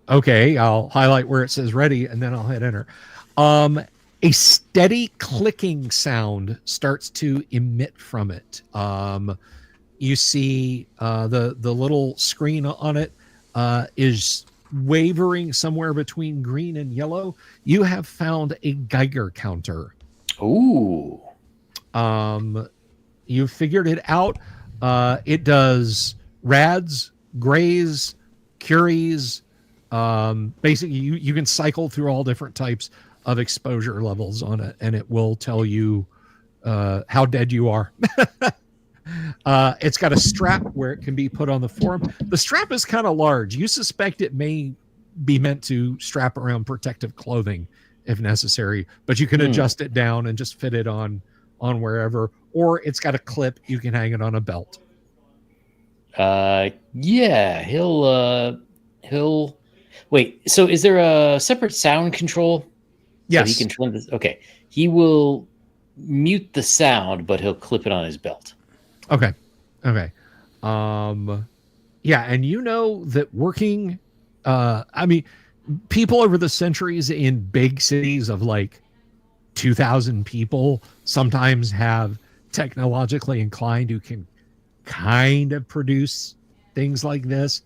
okay. I'll highlight where it says ready and then I'll hit enter. A steady clicking sound starts to emit from it. You see, the little screen on it is wavering somewhere between green and yellow. You have found a Geiger counter. Ooh. You figured it out. It does rads, grays, curies. Basically, you can cycle through all different types of exposure levels on it, and it will tell you how dead you are. It's got a strap where it can be put on the forearm. The strap is kind of large. You suspect it may be meant to strap around protective clothing if necessary, but you can adjust it down and just fit it on wherever, or it's got a clip. You can hang it on a belt. Yeah, he'll wait. So is there a separate sound control? Yes. So he can turn this. Okay. He will mute the sound, but he'll clip it on his belt. Okay. Yeah, and you know that working, I mean, people over the centuries in big cities of like 2,000 people sometimes have technologically inclined who can kind of produce things like this,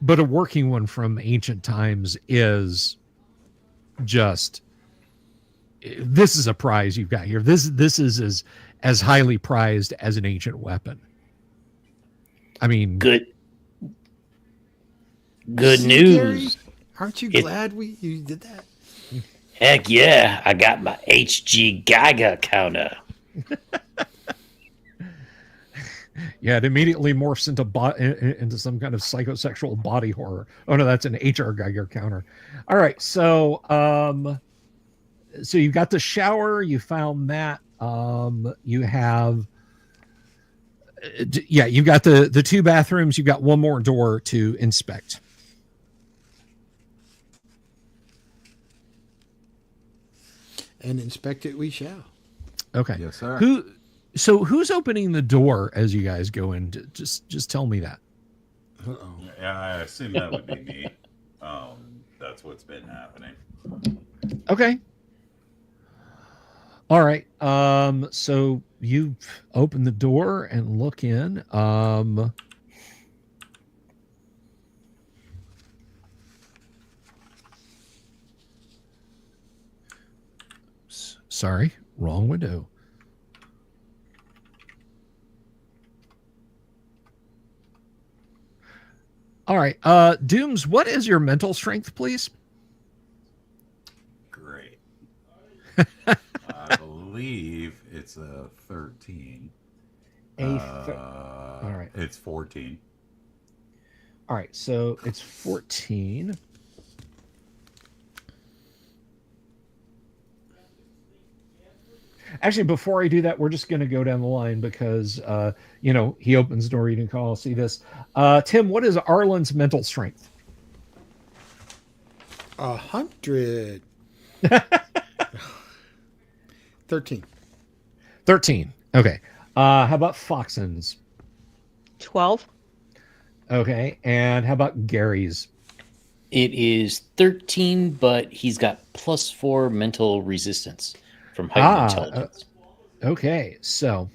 but a working one from ancient times is just, this is a prize you've got here. This is as highly prized as an ancient weapon. I mean, good See, news. Gary? Aren't you glad you did that? Heck yeah, I got my HG Geiger counter. yeah, it immediately morphs into some kind of psychosexual body horror. Oh no, that's an HR Geiger counter. All right, so so you've got the shower. You found that. You have, yeah, you've got the 2 bathrooms. You've got one more door to inspect. And inspect it we shall. Okay. Yes, sir. Who's opening the door as you guys go in? Just tell me that. Uh-oh. Yeah, I assume that would be me. that's what's been happening. Okay. All right. So you open the door and look in. Sorry, wrong window. All right. Dooms, what is your mental strength, please? Great. I believe it's a 13. All right. It's 14. All right. So it's 14. Actually, before I do that, we're just going to go down the line because, he opens the door. You can all see this. Tim, what is Arlen's mental strength? 100. 13. 13. Okay. How about Foxen's? 12. Okay. And how about Gary's? It is 13, but he's got +4 mental resistance from heightened intelligence. Okay. So.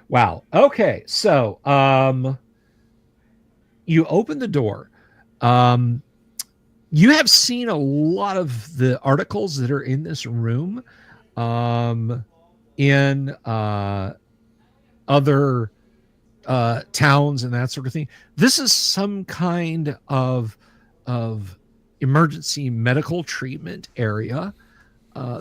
Wow. Okay. So, you open the door. You have seen a lot of the articles that are in this room, in other towns and that sort of thing. This is some kind of emergency medical treatment area.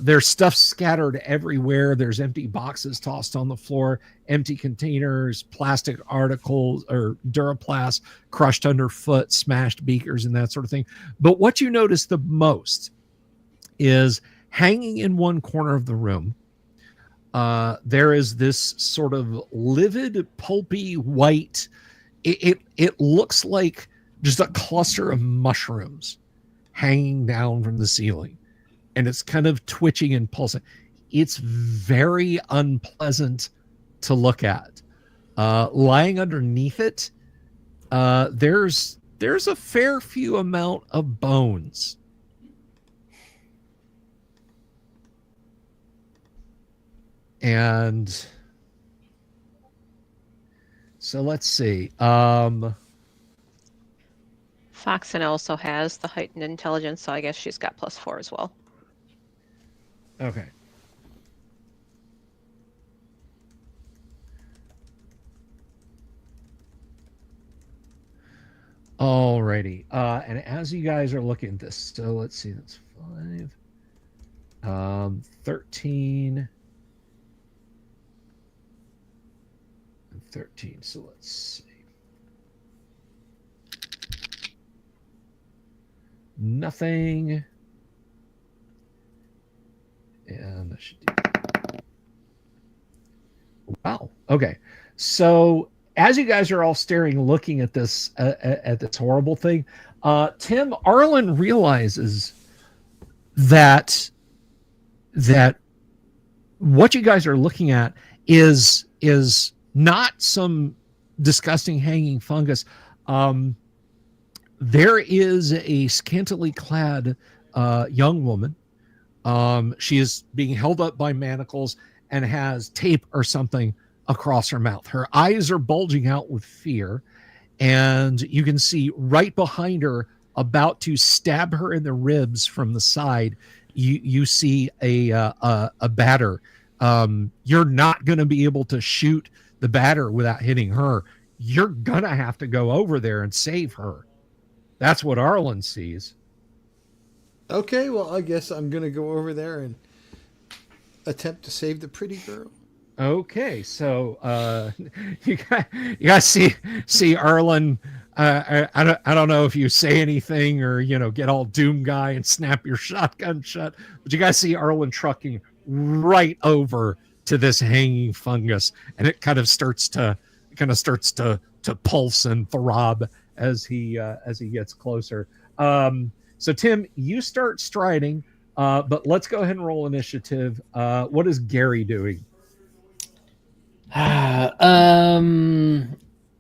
There's stuff scattered everywhere. There's empty boxes tossed on the floor, empty containers, plastic articles or Duraplast crushed underfoot, smashed beakers and that sort of thing. But what you notice the most is hanging in one corner of the room, there is this sort of livid, pulpy white. It looks like just a cluster of mushrooms hanging down from the ceiling. And it's kind of twitching and pulsing. It's very unpleasant to look at. Lying underneath it, there's a fair few amount of bones. And so let's see. Foxen also has the heightened intelligence, so I guess she's got +4 as well. Okay. Alrighty. And as you guys are looking at this, so let's see, that's 5. 13. And 13. So let's see. Nothing. And that should do. Wow. Okay. So as you guys are all staring, looking at this horrible thing, Tim, Arlen realizes that what you guys are looking at is not some disgusting hanging fungus. There is a scantily clad young woman. She is being held up by manacles and has tape or something across her mouth. Her eyes are bulging out with fear, and you can see right behind her, about to stab her in the ribs from the side, you see a batter. You're not going to be able to shoot the batter without hitting her. You're gonna have to go over there and save her. That's what Arlen sees. Okay, well, I guess I'm going to go over there and attempt to save the pretty girl. Okay, so you guys see Arlen. I don't know if you say anything or get all doom guy and snap your shotgun shut, but you guys see Arlen trucking right over to this hanging fungus, and it kind of starts to pulse and throb as he gets closer. So Tim, you start striding, but let's go ahead and roll initiative. What is Gary doing?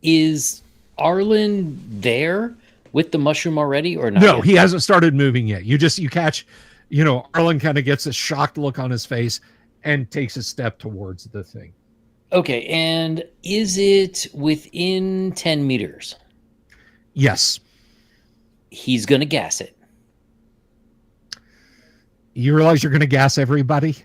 Is Arlen there with the mushroom already, or not? No, yet? he hasn't started moving yet. You catch, Arlen kind of gets a shocked look on his face and takes a step towards the thing. Okay, and is it within 10 meters? Yes. He's going to gas it. You realize you're going to gas everybody?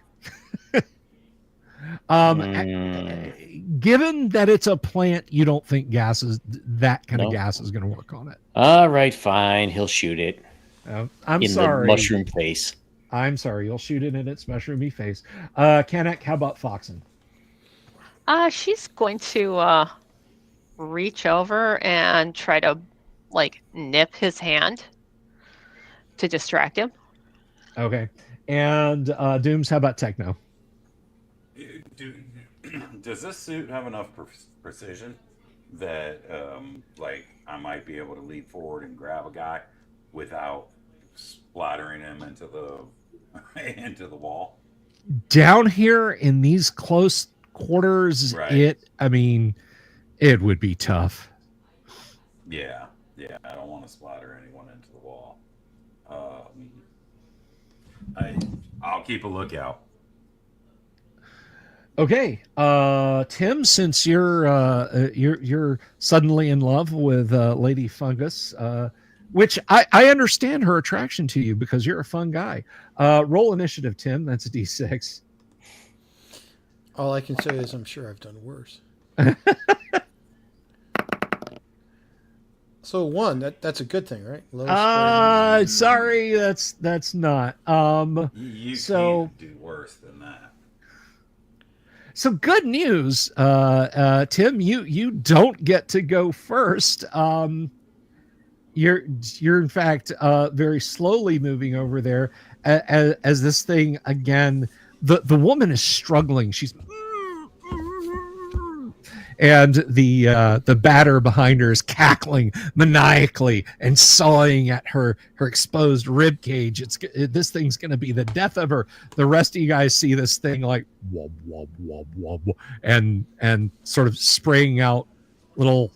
Given that it's a plant, you don't think that kind of gas is going to work on it. All right, fine. He'll shoot it. I'm in sorry. The mushroom face. I'm sorry. You'll shoot it in its mushroomy face. Kanek, how about Foxen? She's going to reach over and try to nip his hand to distract him. Okay. And Dooms, how about Techno? Does this suit have enough precision that I might be able to leap forward and grab a guy without splattering him into the wall? Down here in these close quarters, right. It would be tough. Yeah, I don't want to splatter anyone into the wall. I'll keep a lookout. Okay, Tim, since you're suddenly in love with Lady Fungus, which I understand her attraction to you because you're a fun guy. Roll initiative, Tim. That's a D6. All I can say is I'm sure I've done worse. So 1, that's a good thing, right? Sorry, that's not. You can't do worse than that. So good news, Tim. You don't get to go first. You're in fact very slowly moving over there as this thing again. The woman is struggling. She's and the batter behind her is cackling maniacally and sawing at her exposed rib cage. This thing's going to be the death of her. The rest of you guys see this thing like wob wob wob wob and sort of spraying out little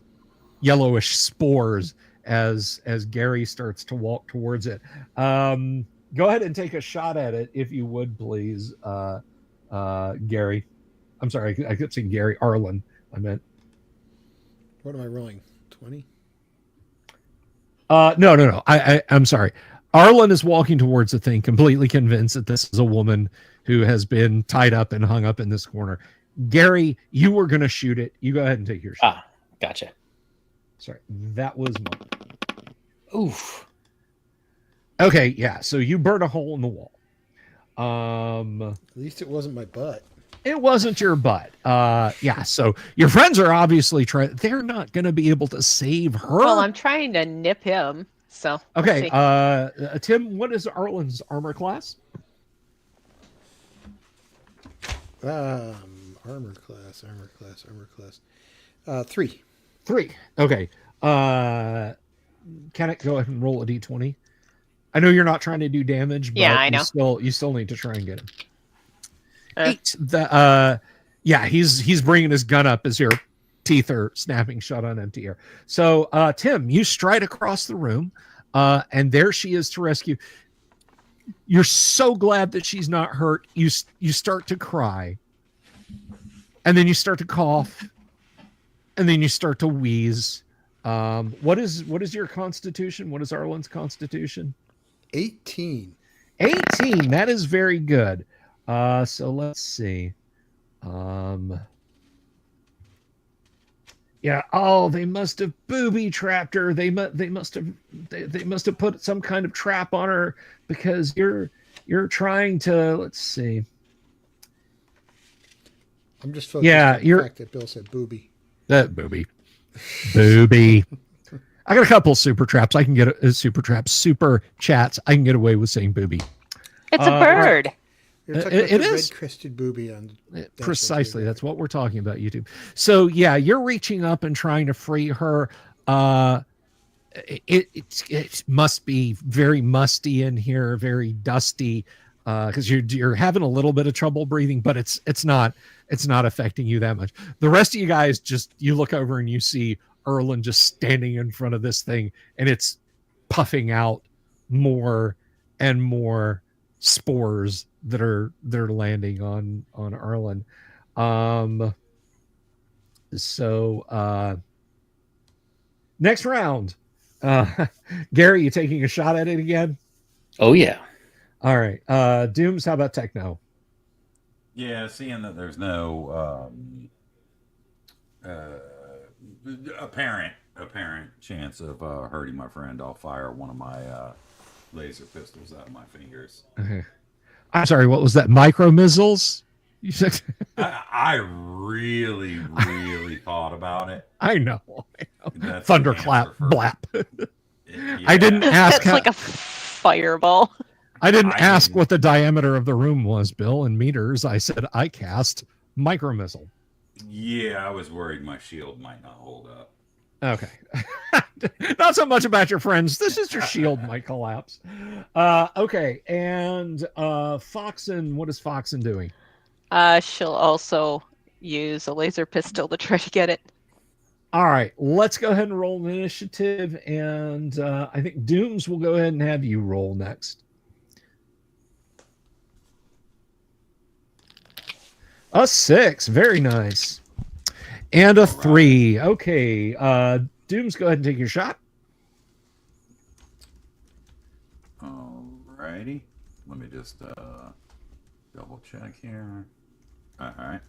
yellowish spores as Gary starts to walk towards it. Go ahead and take a shot at it if you would, please, Gary. I'm sorry, I kept saying Gary. Arlen, I meant. What am I rolling? 20? No. I'm sorry. Arlen is walking towards the thing, completely convinced that this is a woman who has been tied up and hung up in this corner. Gary, you were going to shoot it. You go ahead and take your shot. Gotcha. Sorry, that was mine. Oof. Okay, yeah. So you burn a hole in the wall. At least it wasn't my butt. It wasn't your butt. Yeah. So your friends are obviously trying. They're not going to be able to save her. Well, I'm trying to nip him. So okay. Tim, what is Arlen's armor class? Armor class. 3. 3. Okay. Can it go ahead and roll a d20? I know you're not trying to do damage, but yeah, I know. You still need to try and get him. 8. He's bringing his gun up as your teeth are snapping shut on empty air. So, Tim, you stride across the room, and there she is to rescue. You're so glad that she's not hurt. You start to cry, and then you start to cough, and then you start to wheeze. What is your constitution? What is Arlen's constitution? 18. 18. That is very good. So let's see. Yeah. Oh, they must have booby trapped her. They must have put some kind of trap on her because you're trying to. Let's see. I'm just focused on the fact that Bill said booby. That booby. I got a couple super traps. I can get a super trap, super chats. I can get away with saying booby. It's a bird. You're talking about the red-crested booby on precisely. That's what we're talking about, YouTube. So yeah, you're reaching up and trying to free her. It must be very musty in here, very dusty. because you're having a little bit of trouble breathing, but it's not affecting you that much. The rest of you guys, just you look over and you see Erlen just standing in front of this thing, and it's puffing out more and more spores that are landing on Erlen. So next round, Gary, you taking a shot at it again? Oh yeah. All right. Dooms, how about Techno? Yeah, seeing that there's no apparent chance of hurting my friend, I'll fire one of my laser pistols out of my fingers. Okay. I'm sorry, what was that? Micro missiles? You said I really thought about it. I know. That's Thunderclap, the answer blap. Yeah. I didn't ask. That's like a fireball. I didn't ask what the diameter of the room was, Bill, in meters. I said I cast micro missile. Yeah, I was worried my shield might not hold up. Okay. Not so much about your friends. This is your shield might collapse. Okay. And Foxen, what is Foxen doing? She'll also use a laser pistol to try to get it. All right. Let's go ahead and roll an initiative. And I think Dooms will go ahead and have you roll next. A 6. Very nice. And a 3. Okay. Dooms, go ahead and take your shot. Alrighty. Let me just double check here. Alright.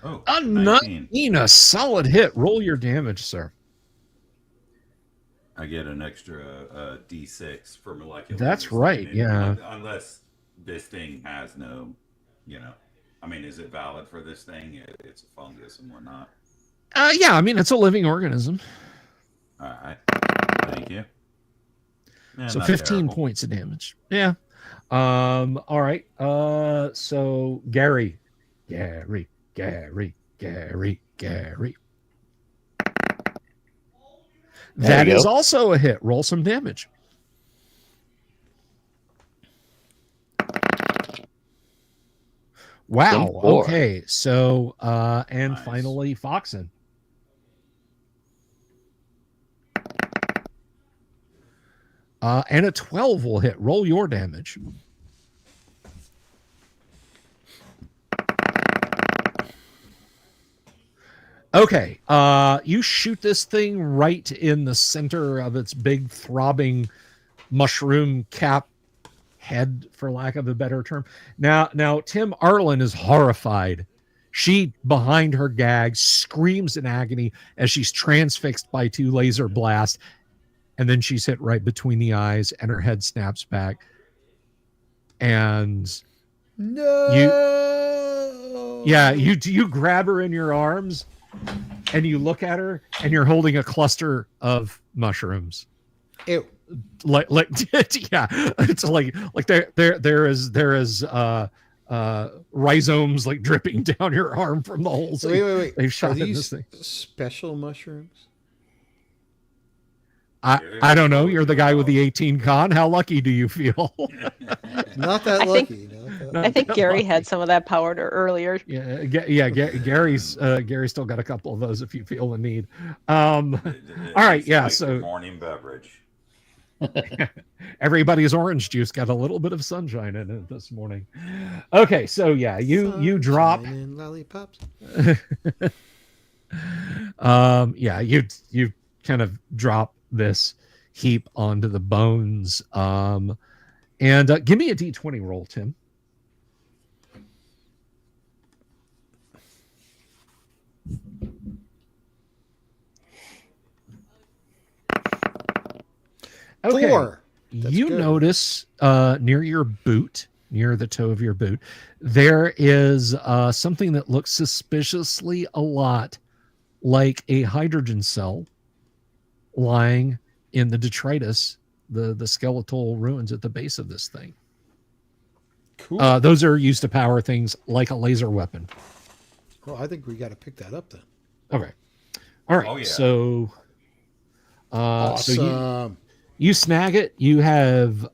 Oh, A 19. 19. A solid hit. Roll your damage, sir. I get an extra D6 for molecular. That's right, yeah. Unless this thing has no, I mean, is it valid for this thing? It's a fungus and whatnot. Yeah, I mean, it's a living organism. All right. Thank you. So Not 15 terrible. points of damage. Yeah. All right. So Gary. That is also a hit. Roll some damage. Wow. Okay. So and Nice. finally Foxen. And a 12 will hit. Roll your damage. Okay. You shoot this thing right in the center of its big throbbing mushroom cap head, for lack of a better term. Now Tim Arlen is horrified. She, behind her gag, screams in agony as she's transfixed by 2 laser blasts. And then she's hit right between the eyes and her head snaps back. And you grab her in your arms and you look at her and you're holding a cluster of mushrooms. Ew. Like yeah, it's like there is rhizomes like dripping down your arm from the holes. Wait. They've shot Are in these this thing. special mushrooms? I don't know. You're the guy with the 18 con. How lucky do you feel? Not that lucky. I think Gary had some of that powder earlier. Gary's still got a couple of those if you feel the need. All right, yeah. Like So morning beverage. everybody's orange juice got a little bit of sunshine in it this morning. Okay, so yeah, you drop. And lollipops. You kind of drop this heap onto the bones. And give me a D20 roll, Tim. Okay. 4. That's You good. notice near your boot, near the toe of your boot, there is something that looks suspiciously a lot like a hydrogen cell lying in the detritus, the skeletal ruins at the base of this thing. Cool. Those are used to power things like a laser weapon. Well, I think we got to pick that up then. Okay. All right. Oh, yeah. So, Awesome. You snag it. You have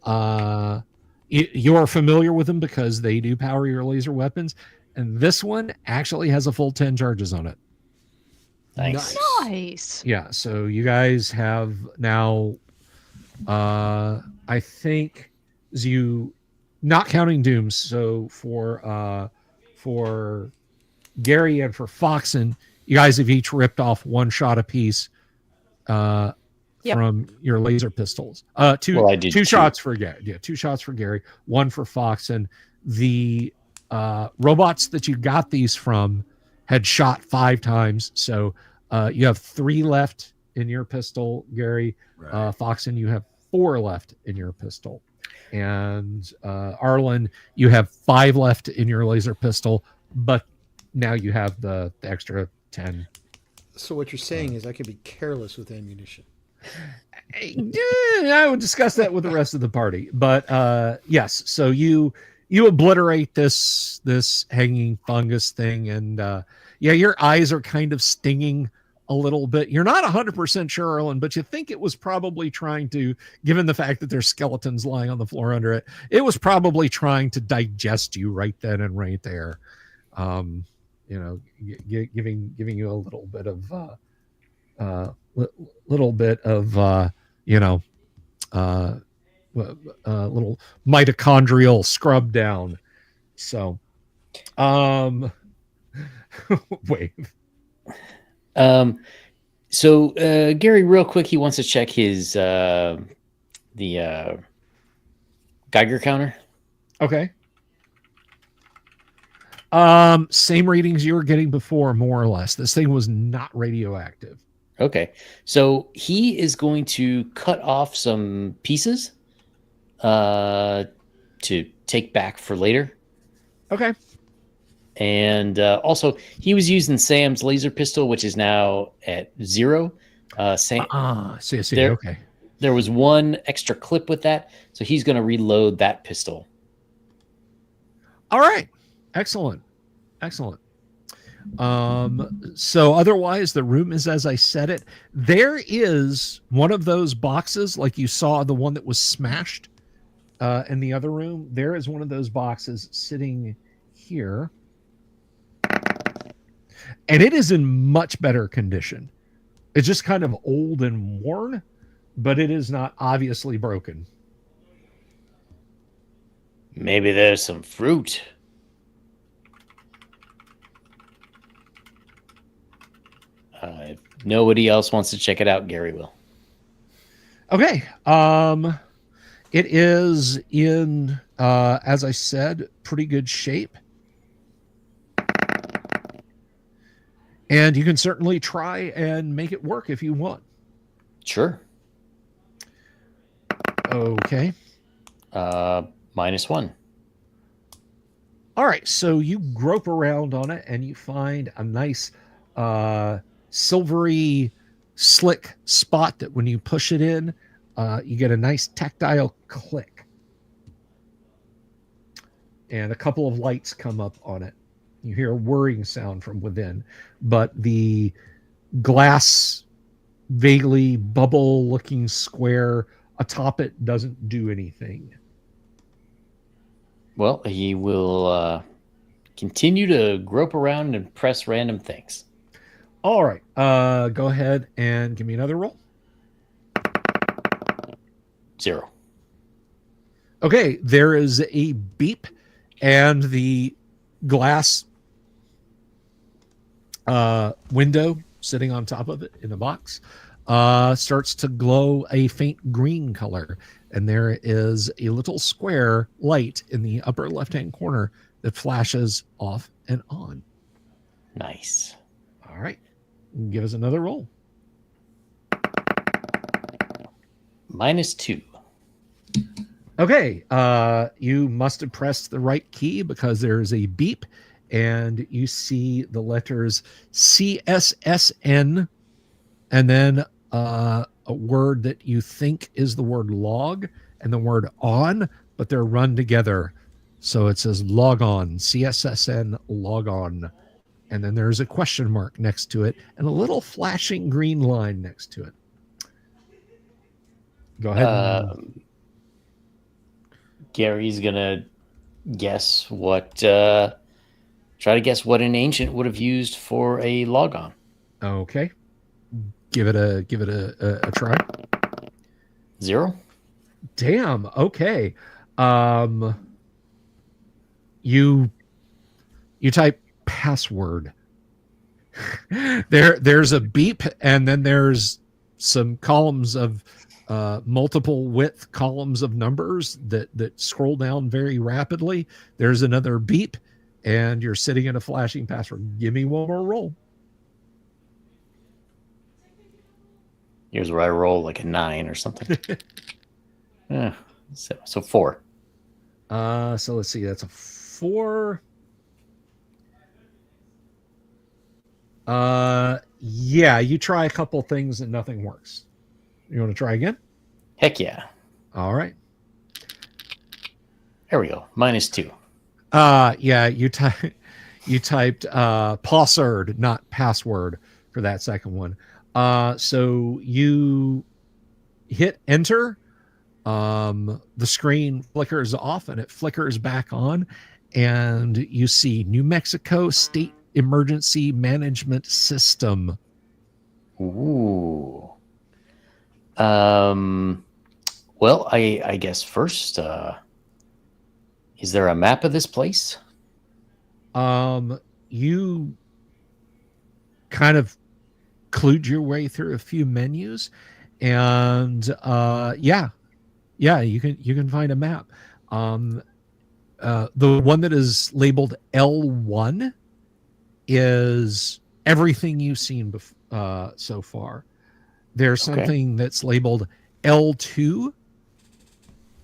you are familiar with them because they do power your laser weapons, and this one actually has a full 10 charges on it. Nice. Nice. Yeah, so you guys have now I think as you not counting dooms, so for Gary and for Foxen, you guys have each ripped off one shot apiece Yep. from your laser pistols. Two Well, I did two two. shots for Gary. Yeah, 2 shots for Gary, 1 for Foxen. The robots that you got these from had shot 5 times, so you have 3 left in your pistol, Gary. Right. Foxen, you have 4 left in your pistol. And Arlen, you have 5 left in your laser pistol, but now you have the extra 10. So what you're saying is I could be careless with ammunition. I would discuss that with the rest of the party. But yes, so you obliterate this hanging fungus thing, and yeah, your eyes are kind of stinging a little bit. You're not 100% sure, Arlen, but you think it was probably trying to, given the fact that there's skeletons lying on the floor under it, it was probably trying to digest you right then and right there. You know, giving you a little bit of you know, little mitochondrial scrub down. So, wave. So Gary, real quick, he wants to check his the Geiger counter. Okay. Same readings you were getting before, more or less. This thing was not radioactive. Okay, so he is going to cut off some pieces to take back for later. Okay. And also, he was using Sam's laser pistol, which is now at 0. See, there, okay. There was 1 extra clip with that, so he's going to reload that pistol. All right. Excellent. So otherwise, the room is as I said it. There is one of those boxes, like you saw the one that was smashed in the other room. There is one of those boxes sitting here. And it is in much better condition. It's just kind of old and worn, but it is not obviously broken. Maybe there's some fruit. If nobody else wants to check it out, Gary will. Okay. It is in, as I said, pretty good shape. And you can certainly try and make it work if you want. Sure. Okay. -1. All right. So you grope around on it and you find a nice silvery, slick spot that when you push it in, you get a nice tactile click. And a couple of lights come up on it. You hear a whirring sound from within, but the glass, vaguely bubble-looking square atop it doesn't do anything. Well, he will continue to grope around and press random things. All right. Go ahead and give me another roll. 0. Okay. There is a beep, and the glass window sitting on top of it in a box starts to glow a faint green color, and there is a little square light in the upper left-hand corner that flashes off and on. Nice. All right, give us another roll. -2. Okay, you must have pressed the right key because there's a beep, and you see the letters CSSN, and then a word that you think is the word log and the word on, but they're run together. So it says log on, CSSN log on. And then there's a question mark next to it and a little flashing green line next to it. Go ahead. Gary's gonna guess what. Try to guess what an ancient would have used for a logon. Okay. Give it a try. 0. Damn. Okay. You type password. There's a beep, and then there's some columns of multiple width columns of numbers that scroll down very rapidly. There's another beep, and you're sitting in a flashing password. Give me one more roll. Here's where I roll like a 9 or something. So 4. So let's see. That's a 4. Yeah, you try a couple things and nothing works. You want to try again? Heck yeah. All right. There we go. -2. Yeah, you typed password, not password for that second one. So you hit enter. The screen flickers off and it flickers back on, and you see New Mexico State Emergency Management System. Ooh. Well, I guess first, is there a map of this place? You kind of clued your way through a few menus, and yeah, you can find a map. The one that is labeled L1 is everything you've seen so far. There's something that's labeled L2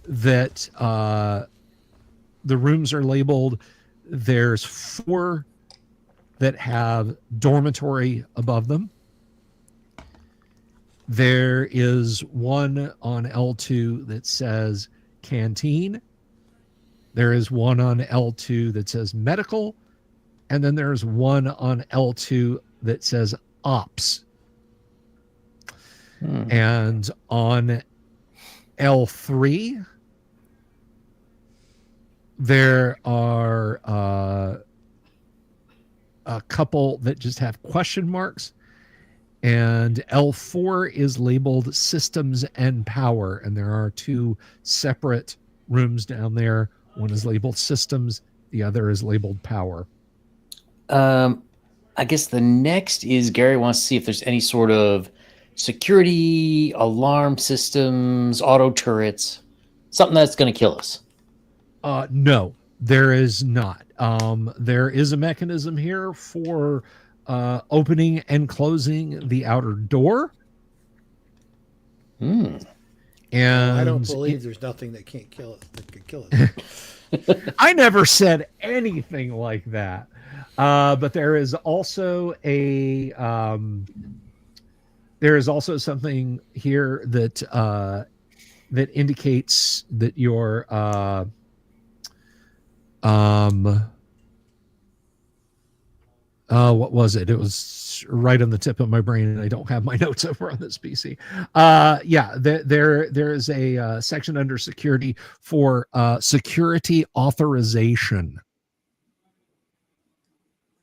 that the rooms are labeled. There's 4 that have dormitory above them. There is one on L2 that says canteen. There is one on L2 that says medical. And then there's one on L2 that says ops. And on L3, there are a couple that just have question marks. And L4 is labeled systems and power. And there are 2 separate rooms down there. One is labeled systems. The other is labeled power. I guess the next is Gary wants to see if there's any sort of security, alarm systems, auto turrets, something that's going to kill us. No, there is not. There is a mechanism here for opening and closing the outer door. And I don't believe there's nothing that can't kill it that could kill it. I never said anything like that. But there is also something here that that indicates that your what was it? It was right on the tip of my brain, and I don't have my notes over on this PC. Yeah, there is a section under security for security authorization.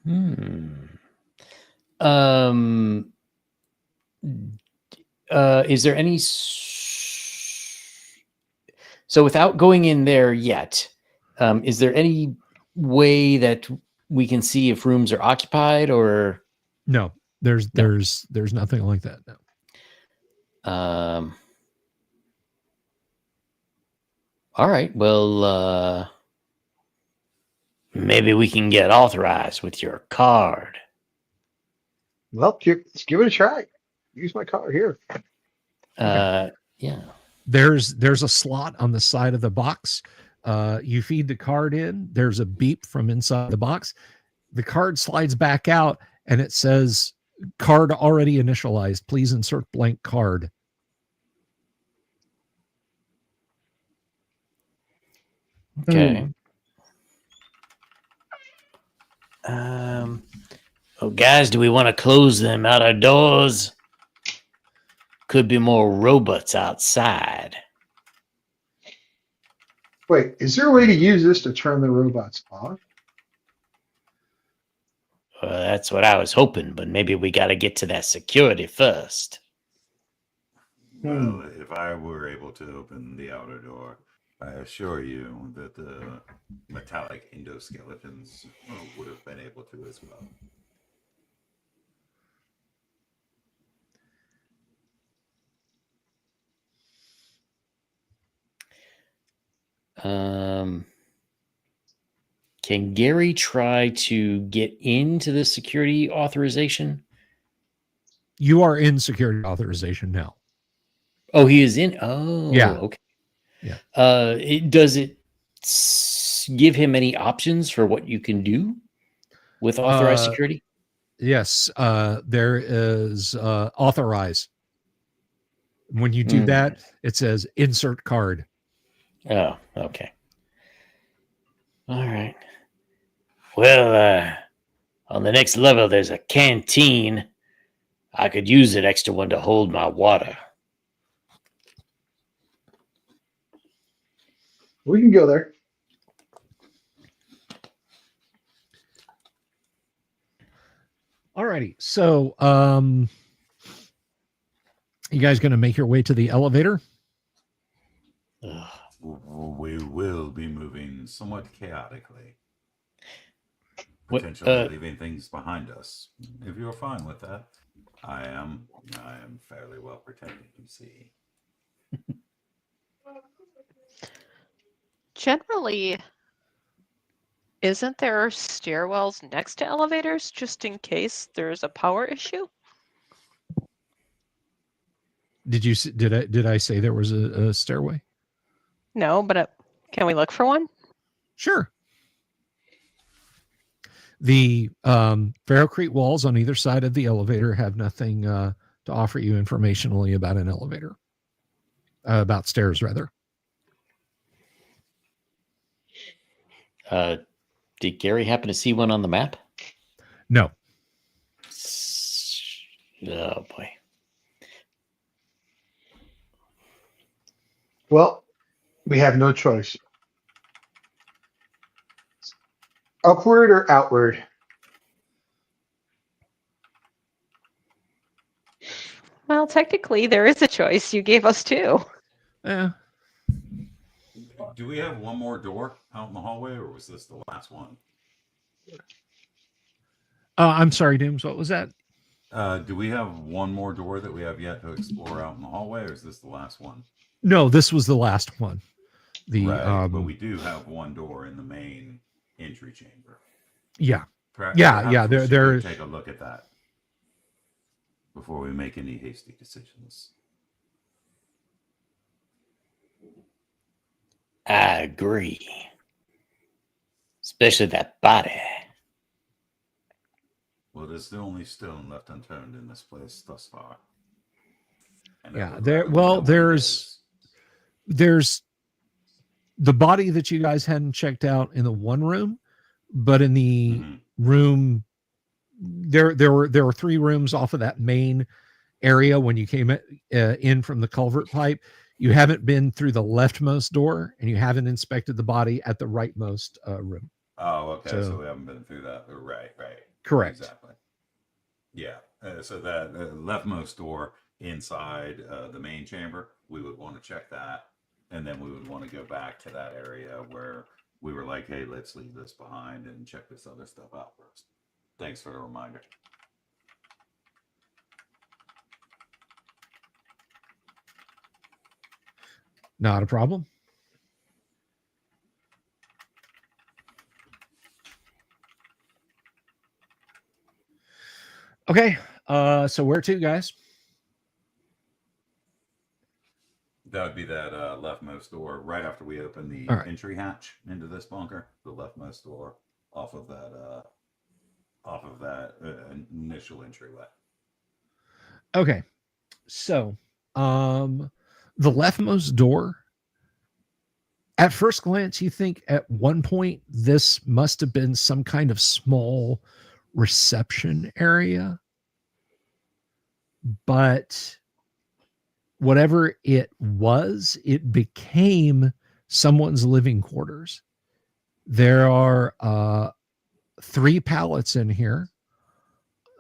Is there any? So without going in there yet, is there any way that we can see if rooms are occupied or? No, there's nothing like that. No. All right. Well, maybe we can get authorized with your card. Well, let's give it a try. Use my card here. Yeah. There's a slot on the side of the box. You feed the card in. There's a beep from inside the box. The card slides back out, and it says, "Card already initialized. Please insert blank card." Okay. Oh, guys, do we want to close them outer doors? Could be more robots outside. Wait, is there a way to use this to turn the robots off? That's what I was hoping, but maybe we got to get to that security first. Well, if I were able to open the outer door, I assure you that the metallic endoskeletons would have been able to as well. Can Gary try to get into the security authorization? You are in security authorization now. Oh, he is in. Oh, Yeah. Okay. Yeah. Does it give him any options for what you can do with authorized security? Yes, there is authorize. When you do that, it says insert card. Oh, okay. All right. Well, on the next level, there's a canteen. I could use an extra one to hold my water. We can go there. Alrighty. So, you guys going to make your way to the elevator? Ugh. We will be moving somewhat chaotically. What, Potentially leaving things behind us. If you're fine with that, I am fairly well protected, you see. Generally, isn't there stairwells next to elevators just in case there's a power issue? Did I say there was a stairway? No, but can we look for one? Sure. The ferrocrete walls on either side of the elevator have nothing to offer you informationally about an elevator, about stairs rather. Did Gary happen to see one on the map? No. Oh boy. Well, we have no choice. Upward or outward? Well, technically, there is a choice. You gave us two. Eh. Do we have one more door out in the hallway, or was this the last one? I'm sorry, Dooms. What was that? Do we have one more door that we have yet to explore out in the hallway, or is this the last one? No, this was the last one. Right, but we do have one door in the main entry chamber. Yeah. Perhaps we should go take a look at that before we make any hasty decisions. I agree. Especially that body. Well, it is the only stone left unturned in this place thus far. And Yeah, I would rather know what it is. there's the body that you guys hadn't checked out in the one room, but in the room there were three rooms off of that main area when you came in from the culvert pipe. You haven't been through the leftmost door, and you haven't inspected the body at the rightmost room. Oh, okay. So we haven't been through that. Right. Correct. Exactly. Yeah. So that leftmost door inside the main chamber, we would want to check that. And then we would want to go back to that area where we were like, hey, let's leave this behind and check this other stuff out first. Thanks for the reminder. Not a problem. Okay. So where to, guys? That would be that leftmost door right after we open the entry hatch into this bunker. The leftmost door off of that initial entryway. Okay. So, the leftmost door, at first glance, you think at one point this must have been some kind of small reception area, but whatever it was, it became someone's living quarters. There are 3 pallets in here.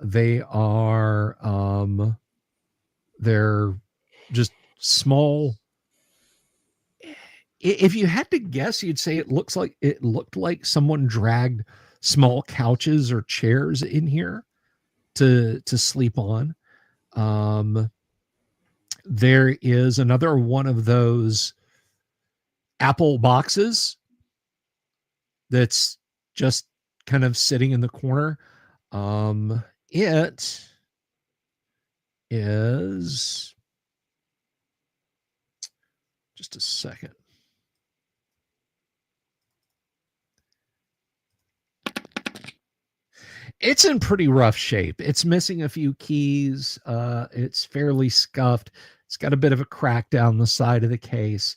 They are they're just small. If you had to guess, you'd say it looked like someone dragged small couches or chairs in here to sleep on. There is another one of those Apple boxes that's just kind of sitting in the corner. It is just a second. It's in pretty rough shape. It's missing a few keys. It's fairly scuffed. It's got a bit of a crack down the side of the case.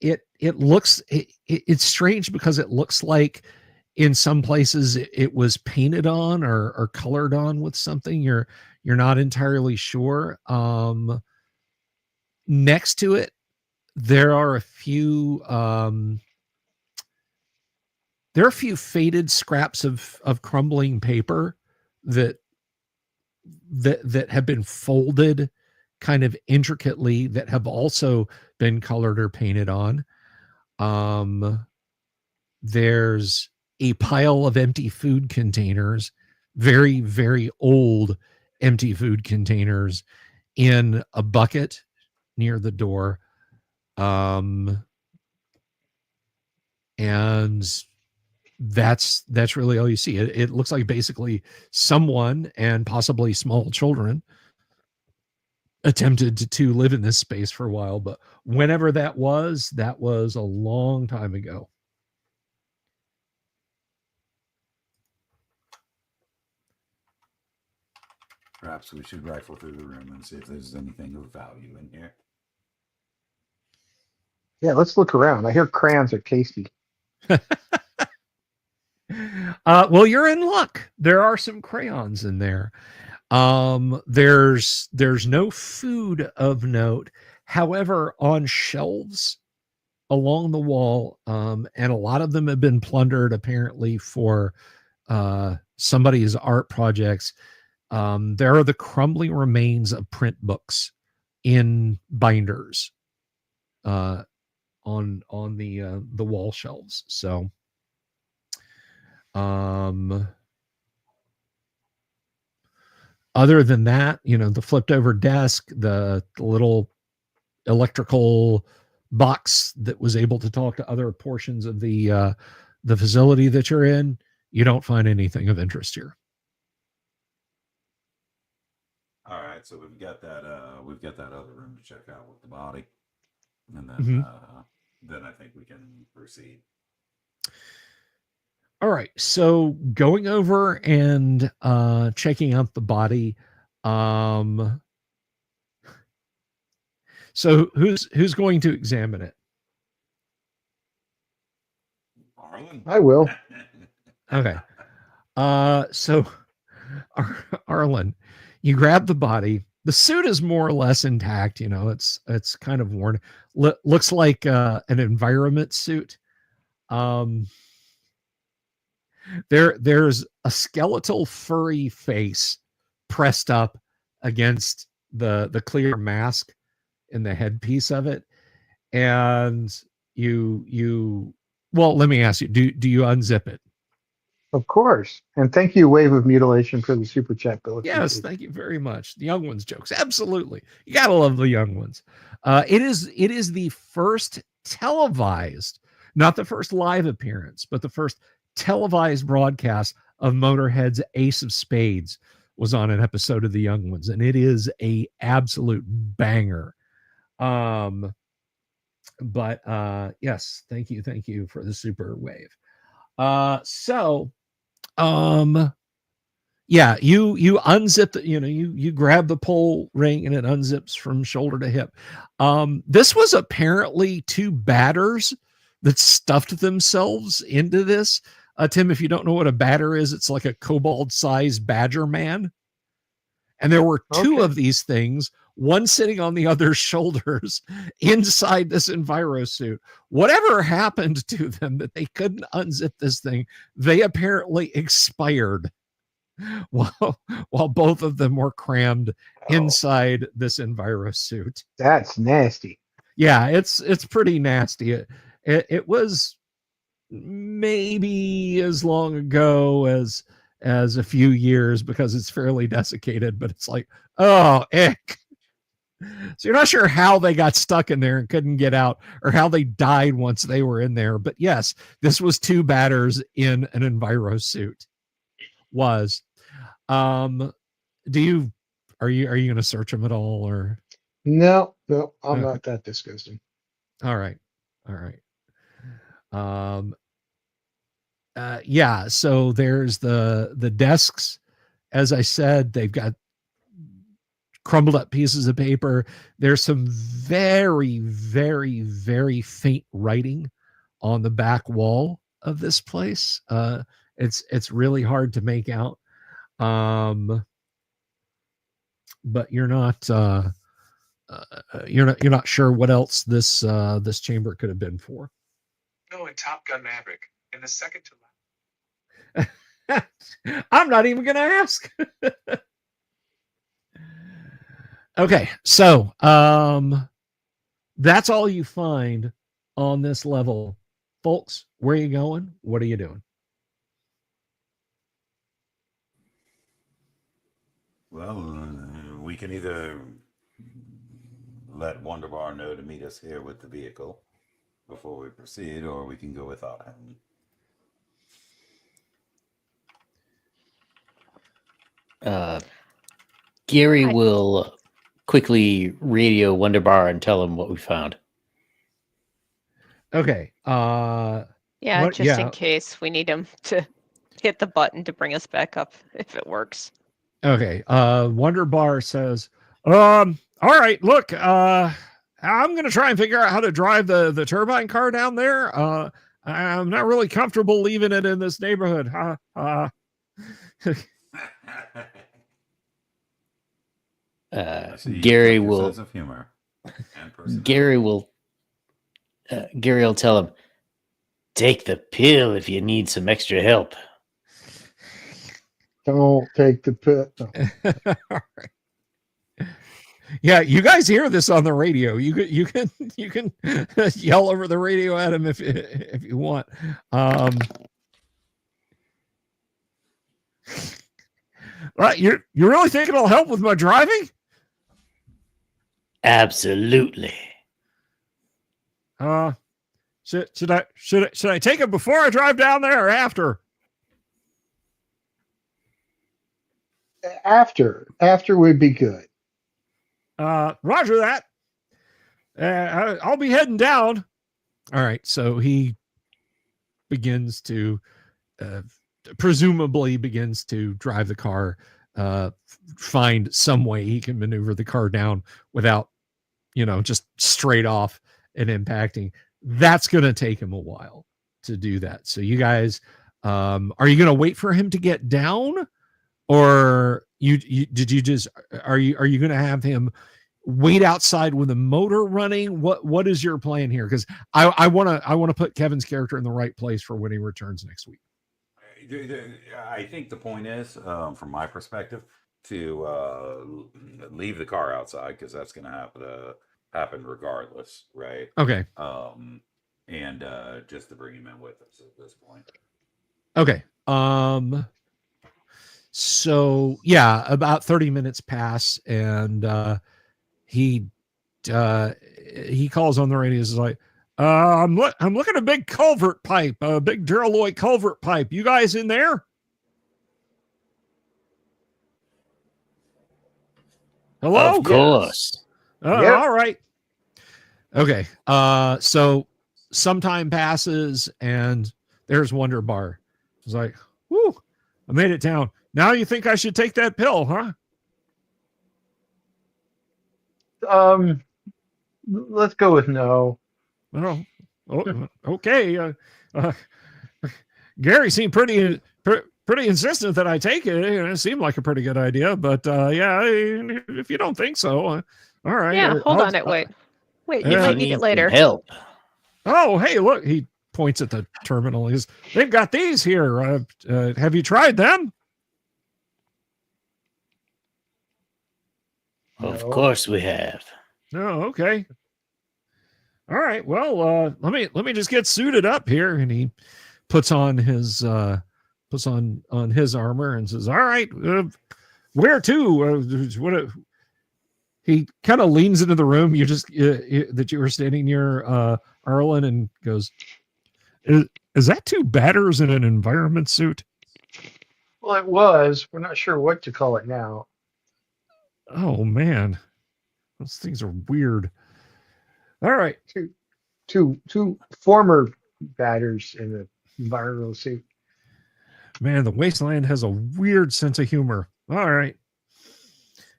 It looks it's strange because it looks like in some places it was painted on or colored on with something. You're not entirely sure. Next to it, there are a few faded scraps of crumbling paper that have been folded kind of intricately, that have also been colored or painted on. There's a pile of empty food containers, very, very old empty food containers, in a bucket near the door. And that's really all you see. It looks like basically someone, and possibly small children, attempted to live in this space for a while, but whenever that was a long time ago. Perhaps we should rifle through the room and see if there's anything of value in here. Yeah, let's look around. I hear crayons are tasty. Well, you're in luck. There are some crayons in there. There's no food of note. However, on shelves along the wall, and a lot of them have been plundered apparently for somebody's art projects. There are the crumbling remains of print books in binders on the wall shelves. So other than that, the flipped over desk, the little electrical box that was able to talk to other portions of the facility that you're in, you don't find anything of interest here. All right, so we've got that other room to check out with the body, and then then I think we can proceed. All right, so going over and checking out the body. So who's going to examine it? Arlen? I will. Okay. So Arlen, you grab the body. The suit is more or less intact. It's kind of worn. Looks like an environment suit. There's a skeletal furry face pressed up against the clear mask in the headpiece of it. And well, let me ask you, do you unzip it? Of course. And thank you, Wave of Mutilation, for the super chat, Bill. Yes, thank you very much. The Young Ones jokes. Absolutely. You gotta love the Young Ones. It is the first televised, not the first live appearance, but the first televised broadcast of Motorhead's Ace of Spades was on an episode of the Young Ones, and it is a absolute banger. But yes, thank you for the super wave. Yeah, you unzip the, you grab the pole ring and it unzips from shoulder to hip. This was apparently 2 batters that stuffed themselves into this. Tim, if you don't know what a batter is, it's like a kobold-sized badger man. And there were two Okay. of these things, one sitting on the other's shoulders inside this enviro suit. Whatever happened to them that they couldn't unzip this thing, they apparently expired while both of them were crammed Oh, inside this enviro suit. that's nasty. Yeah, it's pretty nasty. It was maybe as long ago as a few years because it's fairly desiccated, but it's like, oh, ick. So you're not sure how they got stuck in there and couldn't get out, or how they died once they were in there. But yes, this was two batters in an enviro suit. Do you are you going to search them at all, or No, I'm Okay. not that disgusting. all right. Yeah, so there's the desks. As I said, they've got crumbled up pieces of paper. There's some very, very, very faint writing on the back wall of this place. It's really hard to make out. But you're not sure what else this chamber could have been for. No, in Top Gun Maverick, in the second to last. I'm not even going to ask. Okay, so that's all you find on this level. Folks, where are you going? What are you doing? Well, we can either let Wonderbar know to meet us here with the vehicle before we proceed, or we can go without him. Gary will quickly radio Wonderbar and tell him what we found. Okay. Yeah, What- just in case we need him to hit the button to bring us back up if it works. Okay. Wonder Bar says, all right, look, I'm gonna try and figure out how to drive the turbine car down there. I'm not really comfortable leaving it in this neighborhood. I see you Gary got your will sense of humor and personality. Gary will tell him, take the pill if you need some extra help. Don't take the pit. No. All right. Yeah, you guys hear this on the radio. You can yell over the radio at him if you want. Right, you really think it'll help with my driving? Absolutely. Should I take it before I drive down there or after? After would be good. Roger that. I'll be heading down. All right, so he begins to presumably begins to drive the car, find some way he can maneuver the car down without, just straight off and impacting. That's going to take him a while to do that. So you guys, are you going to wait for him to get down, or are you going to have him wait outside with the motor running? What is your plan here? Because I want to put Kevin's character in the right place for when he returns next week. I think the point is, from my perspective, to leave the car outside, because that's going to happen regardless, right? Okay. And just to bring him in with us at this point. Okay. So yeah, about 30 minutes pass, and he calls on the radio. He's like, I'm looking at a big culvert pipe, a big Duralloy culvert pipe. You guys in there? Hello? Of course. Yep. All right. Okay. So some time passes, and there's Wonder Bar. It's like, whoo, I made it down. Now you think I should take that pill, huh? Let's go with no. Oh, okay. Gary seemed pretty pretty insistent that I take it. It seemed like a pretty good idea, but yeah, if you don't think so, all right. Yeah, hold on it. Wait, you If might you need it some later. help. Oh, hey, look! He points at the terminal. They've got these here. Have you tried them? Of No. course we have. Oh, okay. All right. Well, let me just get suited up here, and he puts on his on his armor and says, "All right, where to? What?" He kind of leans into the room. You just that you were standing near Arlen, and goes, "Is that two batters in an environment suit?" Well, it was. We're not sure what to call it now. Oh man, those things are weird. All right. Two former batters in the environmental suit. Man, the wasteland has a weird sense of humor. All right.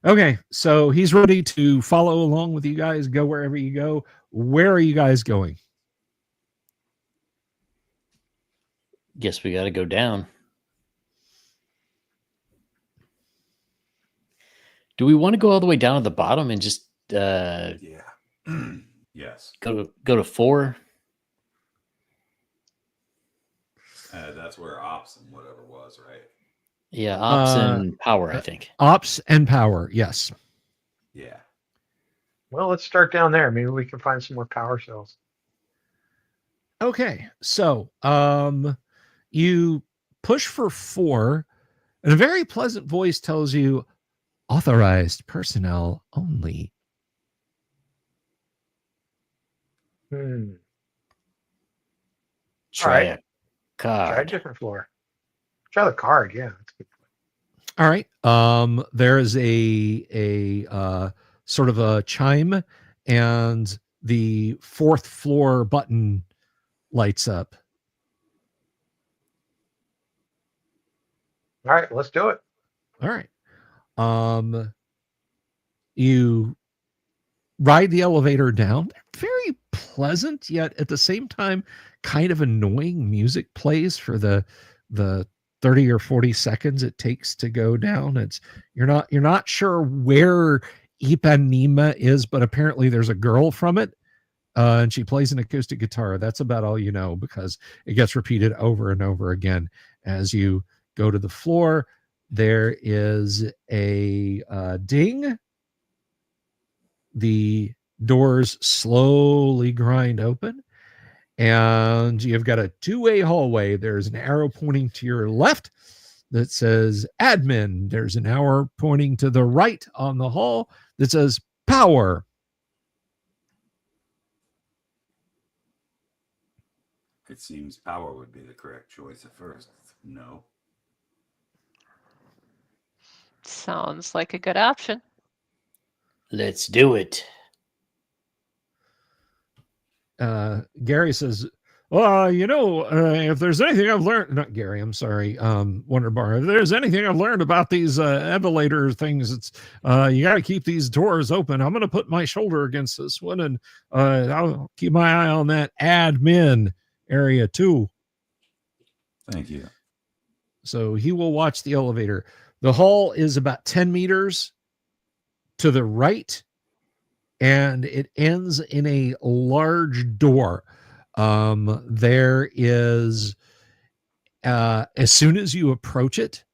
Okay, so he's ready to follow along with you guys, go wherever you go. Where are you guys going? Guess we got to go down. Do we want to go all the way down to the bottom and just Yeah. Yes. go to 4? That's where ops and whatever was, right? Yeah, ops and power, I think. Ops and power, yes. Yeah. Well, let's start down there. Maybe we can find some more power cells. Okay, so you push for 4, and a very pleasant voice tells you, authorized personnel only. Try Try right. a card. Try a different floor. Try the card. Yeah, that's good. All right. There is a sort of a chime, and the 4th floor button lights up. All right, let's do it. All right. You ride the elevator down. Very pleasant, yet at the same time, kind of annoying music plays for the 30 or 40 seconds it takes to go down. You're not sure where Ipanema is, but apparently there's a girl from it, and she plays an acoustic guitar. That's about all you know, because it gets repeated over and over again. As you go to the floor, there is a ding. The doors slowly grind open, and you've got a 2-way hallway. There's an arrow pointing to your left that says admin. There's an arrow pointing to the right on the hall that says power. It seems power would be the correct choice at first. No. Sounds like a good option. Let's do it. Gary says, well, if there's anything I've learned, not Gary, I'm sorry, Wonderbar, if there's anything I've learned about these elevator things, it's you got to keep these doors open. I'm going to put my shoulder against this one, and I'll keep my eye on that admin area too. Thank you. So he will watch the elevator. The hall is about 10 meters to the right, and it ends in a large door. There is, as soon as you approach it,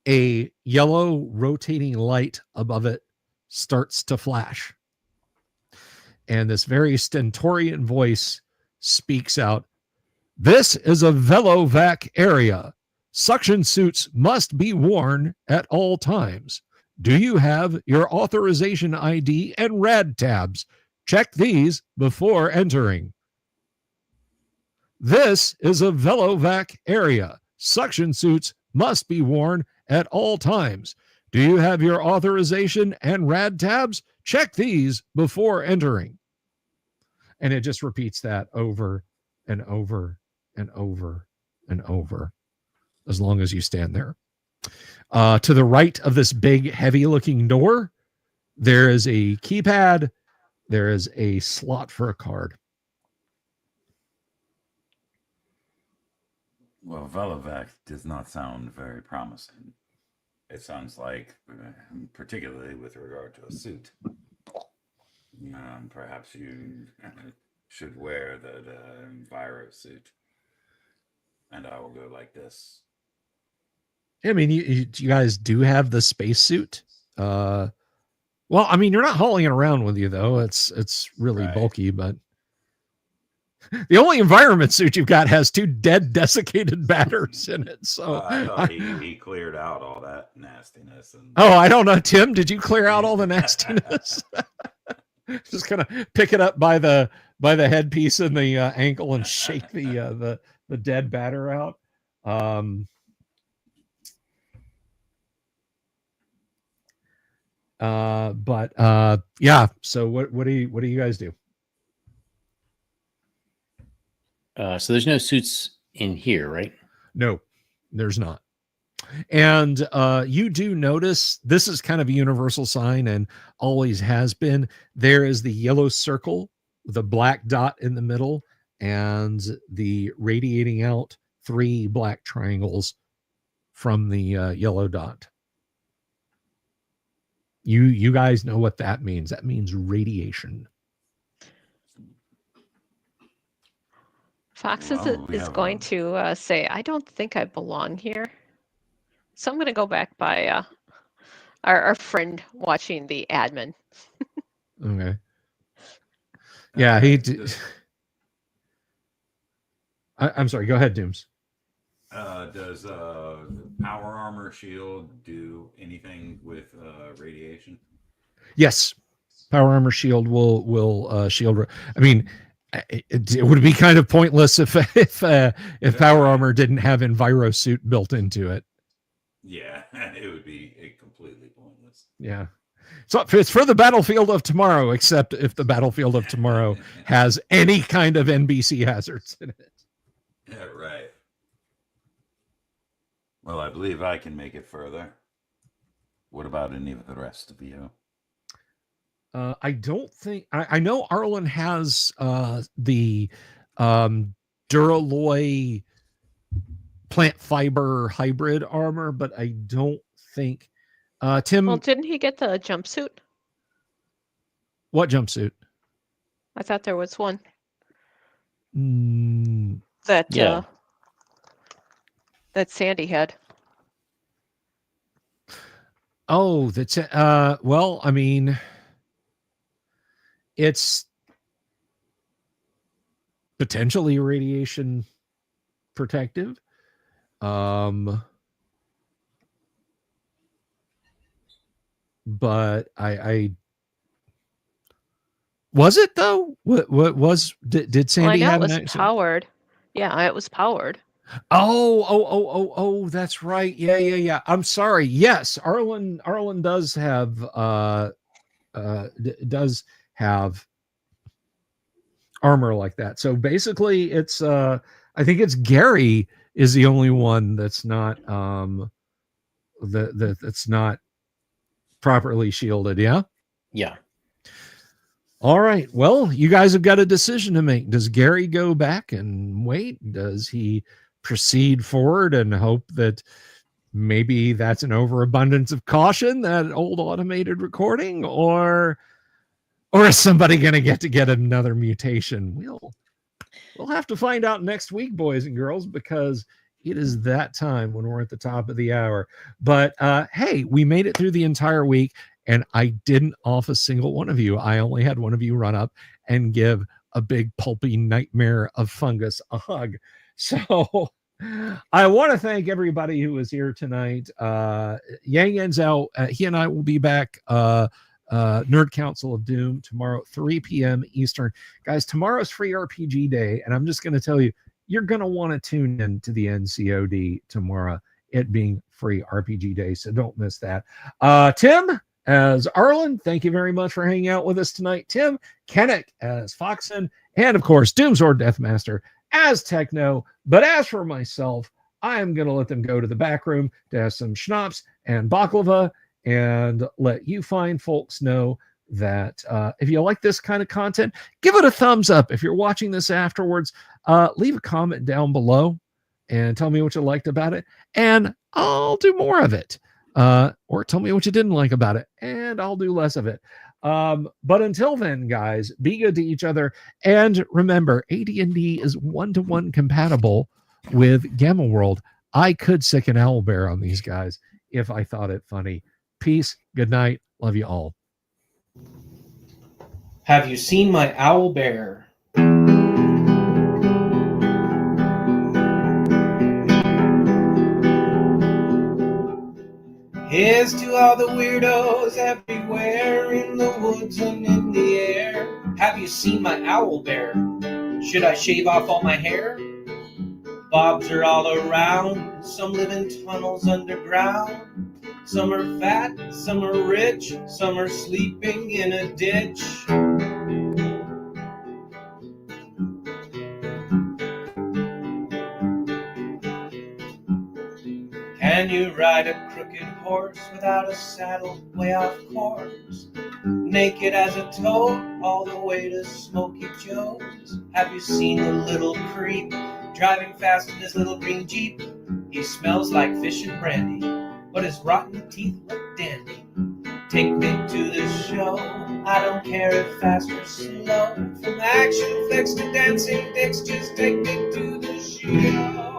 a yellow rotating light above it starts to flash. And this very stentorian voice speaks out, "This is a velovac area. Suction suits must be worn at all times. Do you have your authorization ID and rad tabs? Check these before entering. This is a velovac area. Suction suits must be worn at all times. Do you have your authorization and rad tabs? Check these before entering." And it just repeats that over and over and over and over, as long as you stand there. To the right of this big, heavy-looking door, there is a keypad. There is a slot for a card. Well, Velovac does not sound very promising. It sounds like, particularly with regard to a suit, perhaps you should wear the Enviro suit. And I will go like this. I mean, you guys do have the spacesuit. Well, I mean, you're not hauling it around with you though. It's really Right. bulky, but the only environment suit you've got has 2 dead, desiccated batters in it. So I thought he cleared out all that nastiness. And oh, I don't know, Tim. Did you clear out all the nastiness? Just kind of pick it up by the headpiece and the ankle and shake the dead batter out. Yeah. So what do you guys do? So there's no suits in here, right? No, there's not. And you do notice this is kind of a universal sign and always has been. There is the yellow circle, the black dot in the middle, and the radiating out 3 black triangles from the yellow dot. You guys know what that means. That means radiation. Fox Well, we is have going a- to say, I don't think I belong here. So I'm going to go back by our friend watching the admin. Okay. Yeah, he. I'm sorry. Go ahead, Dooms. Does power armor shield do anything with radiation? Yes, power armor shield will shield. I mean, it would be kind of pointless if power armor didn't have Enviro suit built into it. Yeah, it would be completely pointless. Yeah. So it's for the battlefield of tomorrow, except if the battlefield of tomorrow has any kind of NBC hazards in it. Yeah, right. Well, I believe I can make it further. What about any of the rest of you? I don't think I know Arlen has the Duralloy plant fiber hybrid armor, but I don't think Tim. Well, didn't he get the jumpsuit? What jumpsuit? I thought there was one Mm, that Yeah. that Sandy had. oh, that's well, I mean, it's potentially radiation protective. But I was it though? What was did Well, I Sandy know have it was an accent? powered. Yeah, it was powered. Oh, that's right. Yeah. I'm sorry. Yes, Arlen does have does have armor like that. So basically it's I think it's Gary is the only one that's not that's not properly shielded, yeah? Yeah. All right. Well, you guys have got a decision to make. Does Gary go back and wait? Does he proceed forward and hope that maybe that's an overabundance of caution, that old automated recording, or is somebody going to get another mutation? We'll have to find out next week, boys and girls, because it is that time when we're at the top of the hour. But hey, we made it through the entire week, and I didn't off a single one of you. I only had one of you run up and give a big pulpy nightmare of fungus a hug. So I want to thank everybody who was here tonight. Yang Yan's out. He and I will be back Nerd Council of Doom tomorrow at 3 p.m. Eastern. Guys, tomorrow's free RPG day, and I'm just going to tell you, you're going to want to tune in to the NCOD tomorrow, it being free RPG day, so don't miss that. Tim, as Arlen, thank you very much for hanging out with us tonight. Tim Kennick as Foxen, and of course, Doomsword Deathmaster as Techno. But as for myself, I am going to let them go to the back room to have some schnapps and baklava, and let you fine folks know that if you like this kind of content, give it a thumbs up. If you're watching this afterwards, leave a comment down below. and tell me what you liked about it, and I'll do more of it. Or tell me what you didn't like about it, and I'll do less of it. But until then, guys, be good to each other. And remember, AD&D is 1-to-1 compatible with Gamma World. I could sick an owlbear on these guys if I thought it funny. Peace. Good night. Love you all. Have you seen my owl bear? Here's to all the weirdos everywhere in the woods and in the air. Have you seen my owl bear? Should I shave off all my hair? Bobs are all around. Some live in tunnels underground. Some are fat, some are rich, some are sleeping in a ditch. Can you ride a crooked horse without a saddle way off course? Naked as a toad all the way to Smoky Joe's. Have you seen the little creep driving fast in his little green Jeep? He smells like fish and brandy, but his rotten teeth look dandy. Take me to the show, I don't care if fast or slow. From action flicks to dancing dicks, just take me to the show.